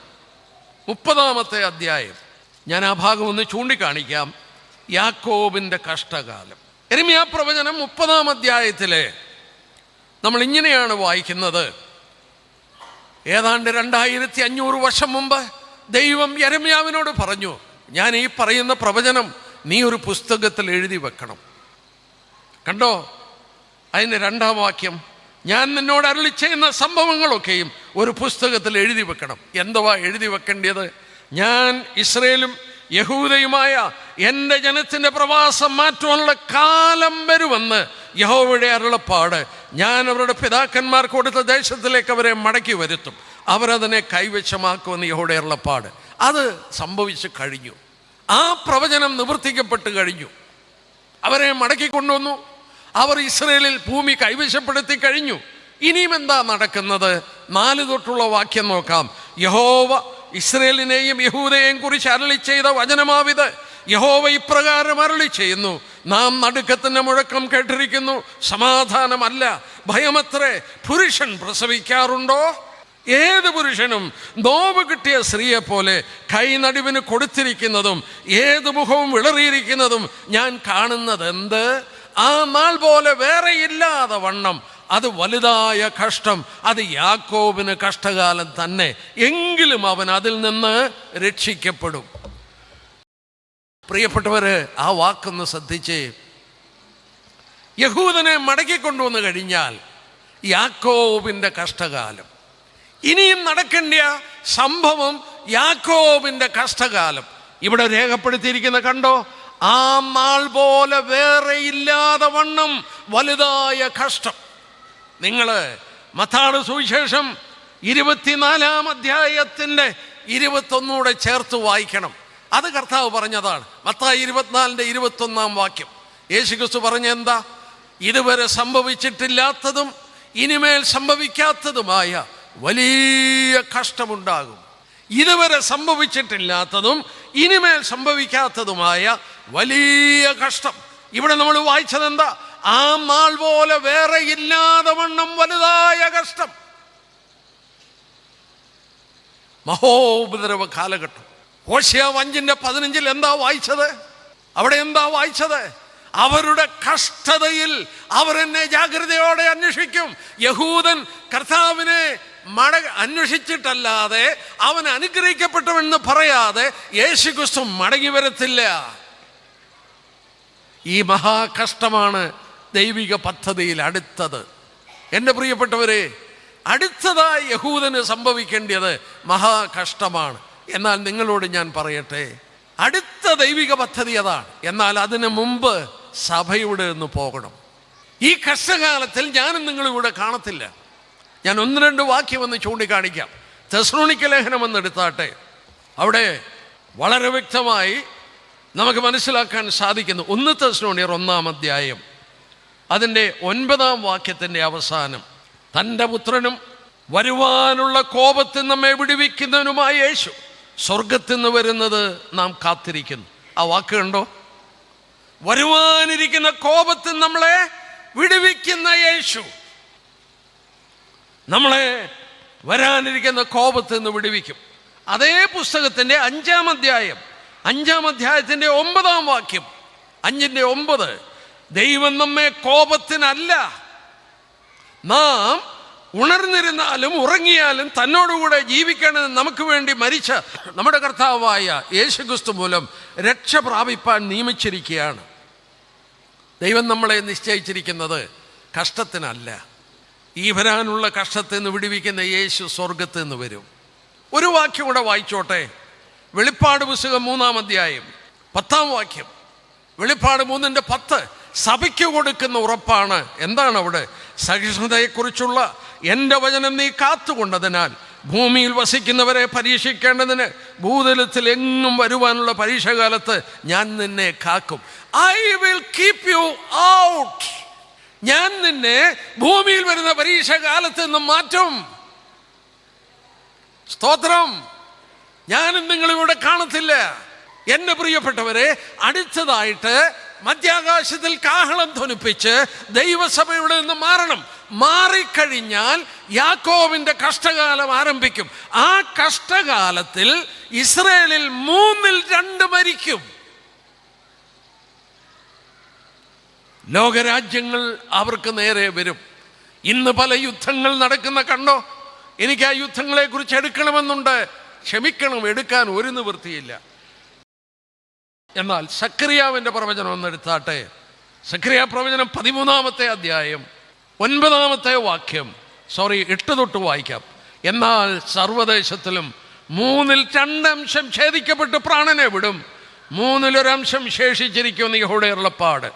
30-ാമത്തെ അധ്യായം. ഞാൻ ആ ഭാഗം ഒന്ന് ചൂണ്ടിക്കാണിക്കാം. യാക്കോബിൻ്റെ കഷ്ടകാലം. യെരമ്യാ പ്രവചനം 30-ാം അധ്യായത്തിലെ നമ്മൾ ഇങ്ങനെയാണ് വായിക്കുന്നത്. ഏതാണ്ട് 2500 വർഷം മുമ്പ് ദൈവം യെരമ്യാവിനോട് പറഞ്ഞു, ഞാൻ ഈ പറയുന്ന പ്രവചനം നീ ഒരു പുസ്തകത്തിൽ എഴുതി വെക്കണം. കണ്ടോ? അതിൻ്റെ 2-ാം വാക്യം, ഞാൻ നിന്നോട് അരുളി ചെയ്യുന്ന സംഭവങ്ങളൊക്കെയും ഒരു പുസ്തകത്തിൽ എഴുതി വെക്കണം. എന്തുവാ എഴുതി വെക്കേണ്ടത്? ഞാൻ ഇസ്രയേലും യഹൂദയുമായ എൻ്റെ ജനത്തിൻ്റെ പ്രവാസം മാറ്റുവാനുള്ള കാലം വരുമെന്ന് യഹോവയുടെ അരുളപ്പാട്. ഞാൻ അവരുടെ പിതാക്കന്മാർ കൊടുത്ത ദേശത്തിലേക്ക് അവരെ മടക്കി വരുത്തും, അവരതിനെ കൈവശമാക്കുമെന്ന് യഹോവയുടെ അരുളപ്പാട്. അത് സംഭവിച്ചു കഴിഞ്ഞു. ആ പ്രവചനം നിവർത്തിക്കപ്പെട്ട് കഴിഞ്ഞു. അവരെ മടക്കി കൊണ്ടുവന്നു. അവർ ഇസ്രയേലിൽ ഭൂമി കൈവശപ്പെടുത്തി കഴിഞ്ഞു. ഇനിയും എന്താ നടക്കുന്നത്? 4 തൊട്ടുള്ള വാക്യം നോക്കാം. യഹോവ ഇസ്രയേലിനെയും യഹൂദയെയും കുറിച്ച് അരുളി ചെയ്ത വചനമാവിത്. യഹോവ ഇപ്രകാരം അരുളി ചെയ്യുന്നു, നാം നടുക്കത്തിൻ്റെ മുഴക്കം കേട്ടിരിക്കുന്നു, സമാധാനമല്ല, ഭയമത്രേ. പുരുഷൻ പ്രസവിക്കാറുണ്ടോ? ഏത് പുരുഷനും നോവ് കിട്ടിയ സ്ത്രീയെ പോലെ കൈ നടുവിന് കൊടുത്തിരിക്കുന്നതും ഏത് മുഖവും വിളറിയിരിക്കുന്നതും ഞാൻ കാണുന്നത് എന്ത്? ആ നാൾ പോലെ വേറെ ഇല്ലാതെ വണ്ണം അത് വലുതായ കഷ്ടം. അത് യാക്കോബിന് കഷ്ടകാലം തന്നെ, എങ്കിലും അവൻ അതിൽ നിന്ന് രക്ഷിക്കപ്പെടും. പ്രിയപ്പെട്ടവര്, ആ വാക്കൊന്ന് ശ്രദ്ധിച്ച്. യഹൂദനെ മടക്കിക്കൊണ്ടുവന്നു കഴിഞ്ഞാൽ യാക്കോബിൻ്റെ കഷ്ടകാലം. ഇനിയും നടക്കേണ്ട സംഭവം യാക്കോബിൻ്റെ കഷ്ടകാലം ഇവിടെ രേഖപ്പെടുത്തിയിരിക്കുന്ന കണ്ടോ? ആ നാൾ പോലെ വേറെ ഇല്ലാതെ വണ്ണം വലുതായ കഷ്ടം. നിങ്ങൾ മത്തായി സുവിശേഷം 24-ാം അധ്യായത്തിൻ്റെ 21 ചേർത്ത് വായിക്കണം. അത് കർത്താവ് പറഞ്ഞതാണ്. മത്തായി 24-ന്റെ 21-ാം വാക്യം യേശുക്രിസ്തു പറഞ്ഞ എന്താ? ഇതുവരെ സംഭവിച്ചിട്ടില്ലാത്തതും ഇനിമേൽ സംഭവിക്കാത്തതുമായ വലിയ കഷ്ടമുണ്ടാകും. ഇതുവരെ സംഭവിച്ചിട്ടില്ലാത്തതും ഇനിമേൽ സംഭവിക്കാത്തതുമായ വലിയ കഷ്ടം. ഇവിടെ നമ്മൾ വായിച്ചത് എന്താ? ആ നാൾ പോലെ വേറെ ഇല്ലാതെ വണ്ണം വലുതായ കഷ്ടം. മഹോപദ്രവ കാലഘട്ടം. ഹോശേയ 5:15 എന്താ വായിച്ചത്? അവിടെ എന്താ വായിച്ചത്? അവരുടെ കഷ്ടതയിൽ അവർ എന്നെ ജാഗ്രതയോടെ അന്വേഷിക്കും. യഹൂദൻ കർത്താവിനെ അന്വേഷിച്ചിട്ടല്ലാതെ അവൻ അനുഗ്രഹിക്കപ്പെട്ടവെന്ന് പറയാതെ യേശുക്രിസ്തു മടങ്ങി വരത്തില്ല. ഈ മഹാകഷ്ടമാണ് ദൈവിക പദ്ധതിയിൽ അടുത്തത്. എൻ്റെ പ്രിയപ്പെട്ടവരെ, അടുത്തതായി യഹൂദന് സംഭവിക്കേണ്ടത് മഹാകഷ്ടമാണ്. എന്നാൽ നിങ്ങളോട് ഞാൻ പറയട്ടെ, അടുത്ത ദൈവിക പദ്ധതി അതാണ്. എന്നാൽ അതിനു മുമ്പ് സഭയുടെ ഒന്ന് പോകണം. ഈ കഷ്ടകാലത്തിൽ ഞാനും നിങ്ങളിവിടെ കാണത്തില്ല. ഞാൻ 1-2 വാക്യം ഒന്ന് ചൂണ്ടിക്കാണിക്കാം. തെസ്സലോനിക്ക ലേഖനം എന്നെടുത്താട്ടെ. അവിടെ വളരെ വ്യക്തമായി നമുക്ക് മനസ്സിലാക്കാൻ സാധിക്കുന്നു. 1 തെസ്സലോനിയർ 1-ാം അധ്യായം അതിൻ്റെ 9-ാം വാക്യത്തിൻ്റെ അവസാനം, തൻ്റെ പുത്രനും വരുവാനുള്ള കോപത്തിൽ നമ്മെ വിടുവിക്കുന്നവനുമായ യേശു സ്വർഗത്തിൽ നിന്ന് വരുന്നത് നാം കാത്തിരിക്കുന്നു. ആ വാക്ക് കണ്ടോ? വരുവാനിരിക്കുന്ന കോപത്തിൽ നമ്മളെ വിടുവിക്കുന്ന യേശു നമ്മളെ വരാനിരിക്കുന്ന കോപത്തിൽ നിന്ന് വിടുവിക്കും. അതേ പുസ്തകത്തിൻ്റെ 5-ാം അധ്യായം 5-ാം അധ്യായത്തിൻ്റെ 9-ാം വാക്യം 5:9 ദൈവം നമ്മെ കോപത്തിനല്ല, നാം ഉണർന്നിരുന്നാലും ഉറങ്ങിയാലും തന്നോടുകൂടെ ജീവിക്കണമെന്ന് നമുക്ക് വേണ്ടി മരിച്ച നമ്മുടെ കർത്താവായ യേശുക്രിസ്തു മൂലം രക്ഷ പ്രാപിപ്പാൻ നിയമിച്ചിരിക്കുകയാണ്. ദൈവം നമ്മളെ നിശ്ചയിച്ചിരിക്കുന്നത് കഷ്ടത്തിനല്ല. ഈ വരാനുള്ള കഷ്ടത്തിൽ നിന്ന് വിടുവിക്കുന്ന യേശു സ്വർഗത്തിൽ നിന്ന് വരും. ഒരു വാക്യം കൂടെ വായിച്ചോട്ടെ. വെളിപ്പാട് പുസ്തകം 3-ാം അധ്യായം 10-ാം വാക്യം. വെളിപ്പാട് 3:10 സഭയ്ക്ക് കൊടുക്കുന്ന ഉറപ്പാണ്. എന്താണ് അവിടെ? സഹിഷ്ണുതയെക്കുറിച്ചുള്ള എൻ്റെ വചനം നീ കാത്തുകൊണ്ടതിനാൽ ഭൂമിയിൽ വസിക്കുന്നവരെ പരീക്ഷിക്കേണ്ടതിന് ഭൂതലത്തിൽ എങ്ങും വരുവാനുള്ള പരീക്ഷാകാലത്ത് ഞാൻ നിന്നെ കാക്കും. I will keep you out. ഞാൻ നിന്നെ ഭൂമിയിൽ വരുന്ന പരീക്ഷാകാലത്ത് നിന്ന് മാറ്റും. സ്തോത്രം. ഞാനും നിങ്ങളിവിടെ കാണത്തില്ല. എന്നെ പ്രിയപ്പെട്ടവരെ, അടുത്തതായിട്ട് മധ്യാകാശത്തിൽ കാഹളം ധ്വനിപ്പിച്ച് ദൈവസഭയുടെ നിന്ന് മാറണം. മാറിക്കഴിഞ്ഞാൽ യാക്കോബിന്റെ കഷ്ടകാലം ആരംഭിക്കും. ആ കഷ്ടകാലത്തിൽ ഇസ്രായേലിൽ 2/3 മരിക്കും. ലോകരാജ്യങ്ങൾ അവർക്ക് നേരെ വരും. ഇന്ന് പല യുദ്ധങ്ങൾ നടക്കുന്ന കണ്ടോ? എനിക്ക് ആ യുദ്ധങ്ങളെ കുറിച്ച് എടുക്കണമെന്നുണ്ട്. ക്ഷമിക്കണം, എടുക്കാൻ ഒരു നിവൃത്തിയില്ല. എന്നാൽ സക്കറിയാവിൻ്റെ പ്രവചനം ഒന്നെടുത്താട്ടെ. സക്കറിയ പ്രവചനം 13-ാമത്തെ അധ്യായം 9-ാമത്തെ വാക്യം. 8 തൊട്ട് വായിക്കാം. എന്നാൽ സർവദേശത്തിലും 2/3 ഛേദിക്കപ്പെട്ട് പ്രാണനെ വിടും, 1/3 ശേഷിച്ചിരിക്കുമെന്ന് യഹോവയുടെ അരുളപ്പാട്.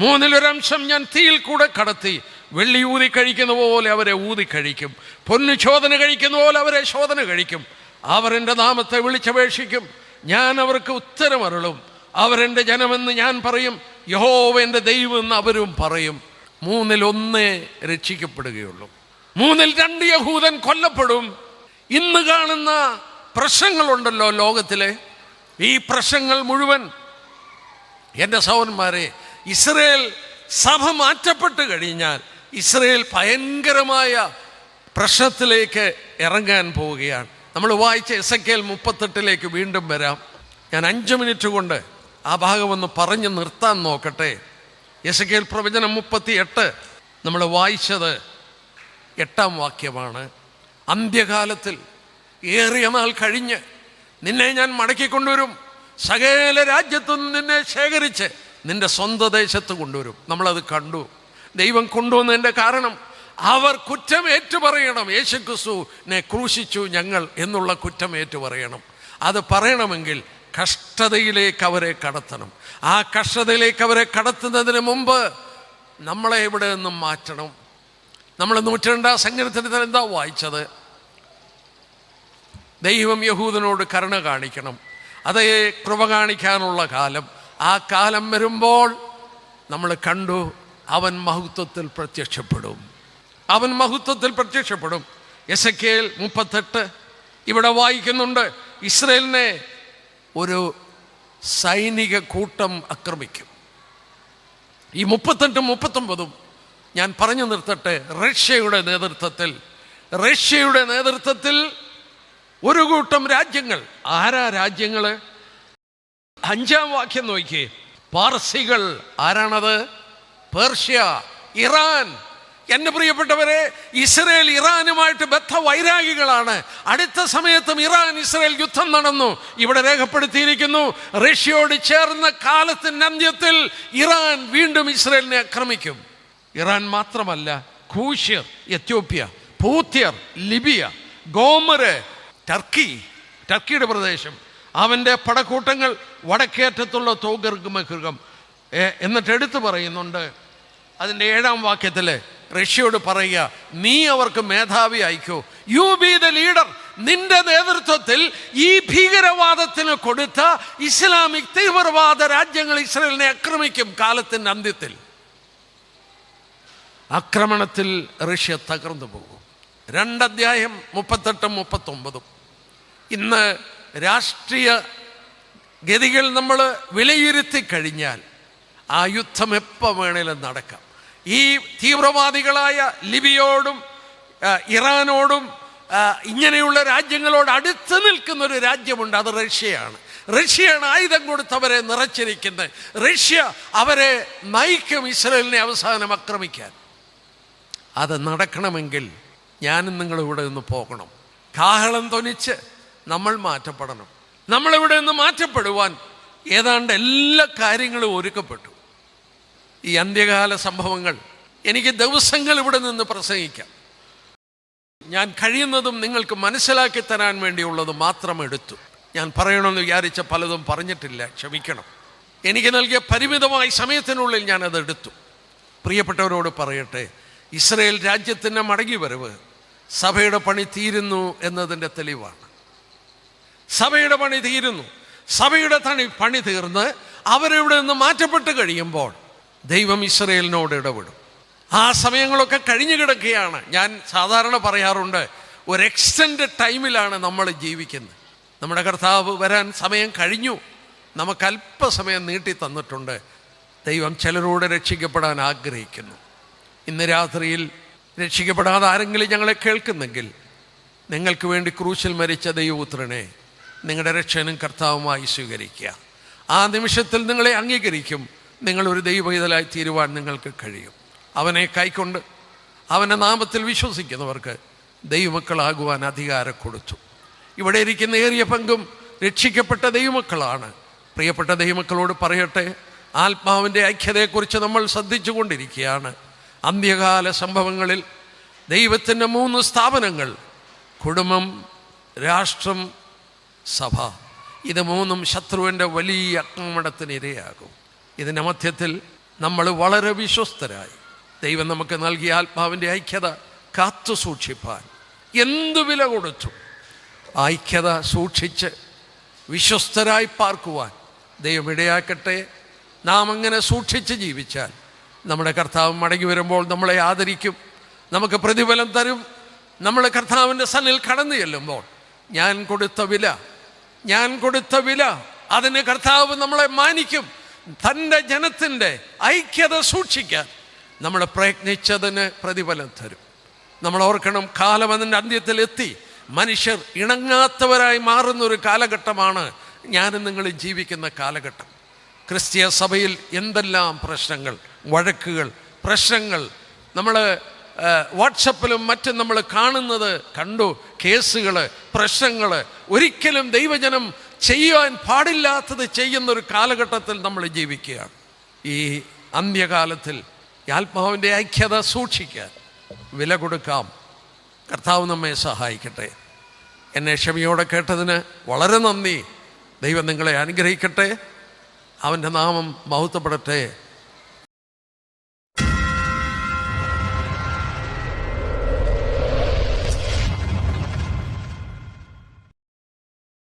1/3 ഞാൻ തീയിൽ കൂടെ കടത്തി, വെള്ളി ഊതി കഴിക്കുന്ന പോലെ അവരെ ഊതി കഴിക്കും, പൊന്നു ശോധന കഴിക്കുന്ന പോലെ അവരെ ശോധന കഴിക്കും. അവർ എൻ്റെ നാമത്തെ വിളിച്ചപേക്ഷിക്കും, ഞാൻ അവർക്ക് ഉത്തരമരുളും. അവരെൻ്റെ ജനമെന്ന് ഞാൻ പറയും, യഹോവ എൻ്റെ ദൈവം എന്ന് അവരും പറയും. 1/3 രക്ഷിക്കപ്പെടുകയുള്ളൂ. 2/3 യഹൂദൻ കൊല്ലപ്പെടും. ഇന്ന് കാണുന്ന പ്രശ്നങ്ങളുണ്ടല്ലോ ലോകത്തിലെ, ഈ പ്രശ്നങ്ങൾ മുഴുവൻ എൻ്റെ സഹോദരന്മാരെ, ഇസ്രായേൽ സഭ മാറ്റപ്പെട്ട് കഴിഞ്ഞാൽ ഇസ്രായേൽ ഭയങ്കരമായ പ്രശ്നത്തിലേക്ക് ഇറങ്ങാൻ പോവുകയാണ്. നമ്മൾ വായിച്ച എസെക്കിയേൽ 38 വീണ്ടും വരാം. ഞാൻ 5 മിനിറ്റ് കൊണ്ട് ആ ഭാഗം ഒന്ന് പറഞ്ഞു നിർത്താൻ നോക്കട്ടെ. എസെക്കിയേൽ പ്രവചനം 38 നമ്മൾ വായിച്ചത് 8-ാം വാക്യമാണ്. അന്ത്യകാലത്തിൽ ഏറിയ നാൾ കഴിഞ്ഞ് നിന്നെ ഞാൻ മടക്കിക്കൊണ്ടുവരും, സകല രാജ്യത്തുനിന്ന് നിന്നെ ശേഖരിച്ച് നിന്റെ സ്വന്തം ദേശത്ത് കൊണ്ടുവരും. നമ്മളത് കണ്ടു. ദൈവം കൊണ്ടുവന്നതിൻ്റെ കാരണം അവർ കുറ്റം ഏറ്റുപറയണം. യേശുക്രിസ്തുവിനെ ക്രൂശിച്ചു ഞങ്ങൾ എന്നുള്ള കുറ്റം ഏറ്റുപറയണം. അത് പറയണമെങ്കിൽ കഷ്ടതയിലേക്ക് അവരെ കടത്തണം. ആ കഷ്ടതയിലേക്ക് അവരെ കടത്തുന്നതിന് മുമ്പ് നമ്മളെ ഇവിടെ നിന്നും മാറ്റണം. നമ്മൾ 102-ാം സങ്കീർത്തനത്തിൽ എന്താ വായിച്ചത്? ദൈവം യഹൂദനോട് കരുണ കാണിക്കണം, അതേ കൃപ കാണിക്കാനുള്ള കാലം. ആ കാലം വരുമ്പോൾ നമ്മൾ കണ്ടു, അവൻ മഹത്വത്തിൽ പ്രത്യക്ഷപ്പെടും. അവൻ മഹത്വത്തിൽ പ്രത്യക്ഷപ്പെടും. എസെക്കിയേൽ 38 ഇവിടെ വായിക്കുന്നുണ്ട്, ഇസ്രായേലിനെ ഒരു സൈനിക കൂട്ടം ആക്രമിക്കും. ഈ 38-ഉം 39-ഉം ഞാൻ പറഞ്ഞു നിർത്തട്ടെ. റഷ്യയുടെ നേതൃത്വത്തിൽ ഒരു കൂട്ടം രാജ്യങ്ങൾ. ആരാ രാജ്യങ്ങൾ? 5-ാം വാക്യം നോക്കിയേ. പാർസികൾ. ആരാണത്? Persia, Iran. എൻ്റെ പ്രിയപ്പെട്ടവരെ, ഇസ്രായേൽ ഇറാനുമായിട്ട് ബദ്ധവൈരാഗികളാണ്. അടുത്ത സമയത്തും ഇറാൻ ഇസ്രായേൽ യുദ്ധം നടന്നു. ഇവിടെ രേഖപ്പെടുത്തിയിരിക്കുന്നു, റഷ്യയോട് ചേർന്ന കാലത്തിൻ്റെ അന്ത്യത്തിൽ ഇറാൻ വീണ്ടും ഇസ്രായേലിനെ ആക്രമിക്കും. ഇറാൻ മാത്രമല്ല, കൂഷ്യർ എത്യോപ്യ, പൂത്യർ ലിബിയ, ഗോമര് ടർക്കിയുടെ പ്രദേശം, അവൻ്റെ പടക്കൂട്ടങ്ങൾ വടക്കേറ്റത്തുള്ള തോഗർഗമഹൃഗം. എന്നിട്ട് എടുത്തു പറയുന്നുണ്ട് അതിൻ്റെ 7-ാം വാക്യത്തിൽ, റഷ്യയോട് പറയുക, നീ അവർക്ക് മേധാവി അയക്കൂ, യു ബി ദ ലീഡർ. നിന്റെ നേതൃത്വത്തിൽ ഈ ഭീകരവാദത്തിന് കൊടുത്ത ഇസ്ലാമിക് തീവ്രവാദ രാജ്യങ്ങൾ ഇസ്രായേലിനെ ആക്രമിക്കും. കാലത്തിൻ്റെ അന്ത്യത്തിൽ ആക്രമണത്തിൽ റഷ്യ തകർന്നു പോകും. 2 അധ്യായം 38, 39. ഇന്ന് രാഷ്ട്രീയ ഗതികൾ നമ്മൾ വിലയിരുത്തി കഴിഞ്ഞാൽ ആ യുദ്ധം എപ്പോൾ വേണേലും നടക്കാം. ഈ തീവ്രവാദികളായ ലിബിയോടും ഇറാനോടും ഇങ്ങനെയുള്ള രാജ്യങ്ങളോട് അടുത്ത് നിൽക്കുന്നൊരു രാജ്യമുണ്ട്, അത് റഷ്യയാണ്. റഷ്യയാണ് ആയുധം കൊടുത്തവരെ നിറച്ചിരിക്കുന്നത്. റഷ്യ അവരെ നയിക്കും ഇസ്രായേലിനെ അവസാനം ആക്രമിക്കാൻ. അത് നടക്കണമെങ്കിൽ ഞാനും നിങ്ങളിവിടെ നിന്ന് പോകണം. കാഹളം ധ്വനിച്ച് നമ്മൾ മാറ്റപ്പെടണം. നമ്മളിവിടെ നിന്ന് മാറ്റപ്പെടുവാൻ ഏതാണ്ട് എല്ലാ കാര്യങ്ങളും ഒരുക്കപ്പെട്ടു. ഈ അന്ത്യകാല സംഭവങ്ങൾ എനിക്ക് ദിവസങ്ങൾ ഇവിടെ നിന്ന് പ്രസംഗിക്കാം. ഞാൻ കഴിയുന്നതും നിങ്ങൾക്ക് മനസ്സിലാക്കി തരാൻ വേണ്ടിയുള്ളത് മാത്രം എടുത്തു. ഞാൻ പറയണമെന്ന് വിചാരിച്ച പലതും പറഞ്ഞിട്ടില്ല, ക്ഷമിക്കണം. എനിക്ക് നൽകിയ പരിമിതമായ സമയത്തിനുള്ളിൽ ഞാനത് എടുത്തു. പ്രിയപ്പെട്ടവരോട് പറയട്ടെ, ഇസ്രായേൽ രാജ്യത്തിൻ്റെ മടങ്ങിവരവ് സഭയുടെ പണി തീരുന്നു എന്നതിൻ്റെ തെളിവാണ്. സഭയുടെ പണി തീരുന്നു. സഭയുടെ പണി തീർന്ന് അവരിവിടെ നിന്ന് മാറ്റപ്പെട്ട് കഴിയുമ്പോൾ ദൈവം ഇസ്രായേലിനോട് ഇടപെടും. ആ സമയങ്ങളൊക്കെ കഴിഞ്ഞു കിടക്കുകയാണ്. ഞാൻ സാധാരണ പറയാറുണ്ട്, ഒരു എക്സ്റ്റൻഡ് ടൈമിലാണ് നമ്മൾ ജീവിക്കുന്നത്. നമ്മുടെ കർത്താവ് വരാൻ സമയം കഴിഞ്ഞു, നമുക്ക് അല്പസമയം നീട്ടി തന്നിട്ടുണ്ട്. ദൈവം ചിലരോട് രക്ഷിക്കപ്പെടാൻ ആഗ്രഹിക്കുന്നു. ഇന്ന് രാത്രിയിൽ രക്ഷിക്കപ്പെടാതെ ആരെങ്കിലും ഞങ്ങളെ കേൾക്കുന്നെങ്കിൽ, നിങ്ങൾക്ക് വേണ്ടി ക്രൂശിൽ മരിച്ച ദൈവപുത്രനെ നിങ്ങളുടെ രക്ഷകനും കർത്താവുമായി സ്വീകരിക്കുക. ആ നിമിഷത്തിൽ നിങ്ങളെ അംഗീകരിക്കും. നിങ്ങളൊരു ദൈവപൈതലായി തീരുവാൻ നിങ്ങൾക്ക് കഴിയും. അവനെ കൈക്കൊണ്ട് അവൻ്റെ നാമത്തിൽ വിശ്വസിക്കുന്നവർക്ക് ദൈവമക്കളാകുവാൻ അധികാരം കൊടുത്തു. ഇവിടെ ഇരിക്കുന്ന ഏറിയ പങ്കും രക്ഷിക്കപ്പെട്ട ദൈവമക്കളാണ്. പ്രിയപ്പെട്ട ദൈവമക്കളോട് പറയട്ടെ, ആത്മാവിൻ്റെ ഐക്യതയെക്കുറിച്ച് നമ്മൾ ശ്രദ്ധിച്ചു കൊണ്ടിരിക്കുകയാണ്. അന്ത്യകാല സംഭവങ്ങളിൽ ദൈവത്തിൻ്റെ 3 സ്ഥാപനങ്ങൾ, കുടുംബം, രാഷ്ട്രം, സഭ, ഇത് 3ഉം ശത്രുവിൻ്റെ വലിയ ആക്രമണത്തിന് ഇരയാകും. ഇതിൻ്റെ മധ്യത്തിൽ നമ്മൾ വളരെ വിശ്വസ്തരായി ദൈവം നമുക്ക് നൽകിയ ആത്മാവിൻ്റെ ഐക്യത കാത്തു സൂക്ഷിപ്പാൻ എന്തു വില കൊടുത്തു ഐക്യത സൂക്ഷിച്ച് വിശ്വസ്തരായി പാർക്കുവാൻ ദൈവം ഇടയാക്കട്ടെ. നാം അങ്ങനെ സൂക്ഷിച്ച് ജീവിച്ചാൽ നമ്മുടെ കർത്താവ് മടങ്ങി വരുമ്പോൾ നമ്മളെ ആദരിക്കും, നമുക്ക് പ്രതിഫലം തരും. നമ്മൾ കർത്താവിൻ്റെ സന്നിൽ കടന്നു ചെല്ലുമ്പോൾ ഞാൻ കൊടുത്ത വില അതിന് കർത്താവ് നമ്മളെ മാനിക്കും. തൻ്റെ ജനത്തിൻ്റെ ഐക്യത സൂക്ഷിക്കാൻ നമ്മൾ പ്രയത്നിച്ചതിന് പ്രതിഫലം തരും. നമ്മൾ ഓർക്കണം, കാലം അതിൻ്റെ അന്ത്യത്തിലെത്തി. മനുഷ്യർ ഇണങ്ങാത്തവരായി മാറുന്നൊരു കാലഘട്ടമാണ് ഞാനും നിങ്ങൾ ജീവിക്കുന്ന കാലഘട്ടം. ക്രിസ്തീയ സഭയിൽ എന്തെല്ലാം പ്രശ്നങ്ങൾ, വഴക്കുകൾ, പ്രശ്നങ്ങൾ നമ്മൾ വാട്സപ്പിലും മറ്റും നമ്മൾ കണ്ടു. കേസുകൾ, പ്രശ്നങ്ങൾ, ഒരിക്കലും ദൈവജനം ചെയ്യാൻ പാടില്ലാത്തത് ചെയ്യുന്നൊരു കാലഘട്ടത്തിൽ നമ്മൾ ജീവിക്കുകയാണ്. ഈ അന്ത്യകാലത്തിൽ ആത്മാവിൻ്റെ ഐക്യത സൂക്ഷിക്കാൻ വില കൊടുക്കാം. കർത്താവ് നമ്മെ സഹായിക്കട്ടെ. എന്നെ ക്ഷമയോടെ കേട്ടതിന് വളരെ നന്ദി. ദൈവം നിങ്ങളെ അനുഗ്രഹിക്കട്ടെ. അവൻ്റെ നാമം മഹത്വപ്പെടട്ടെ.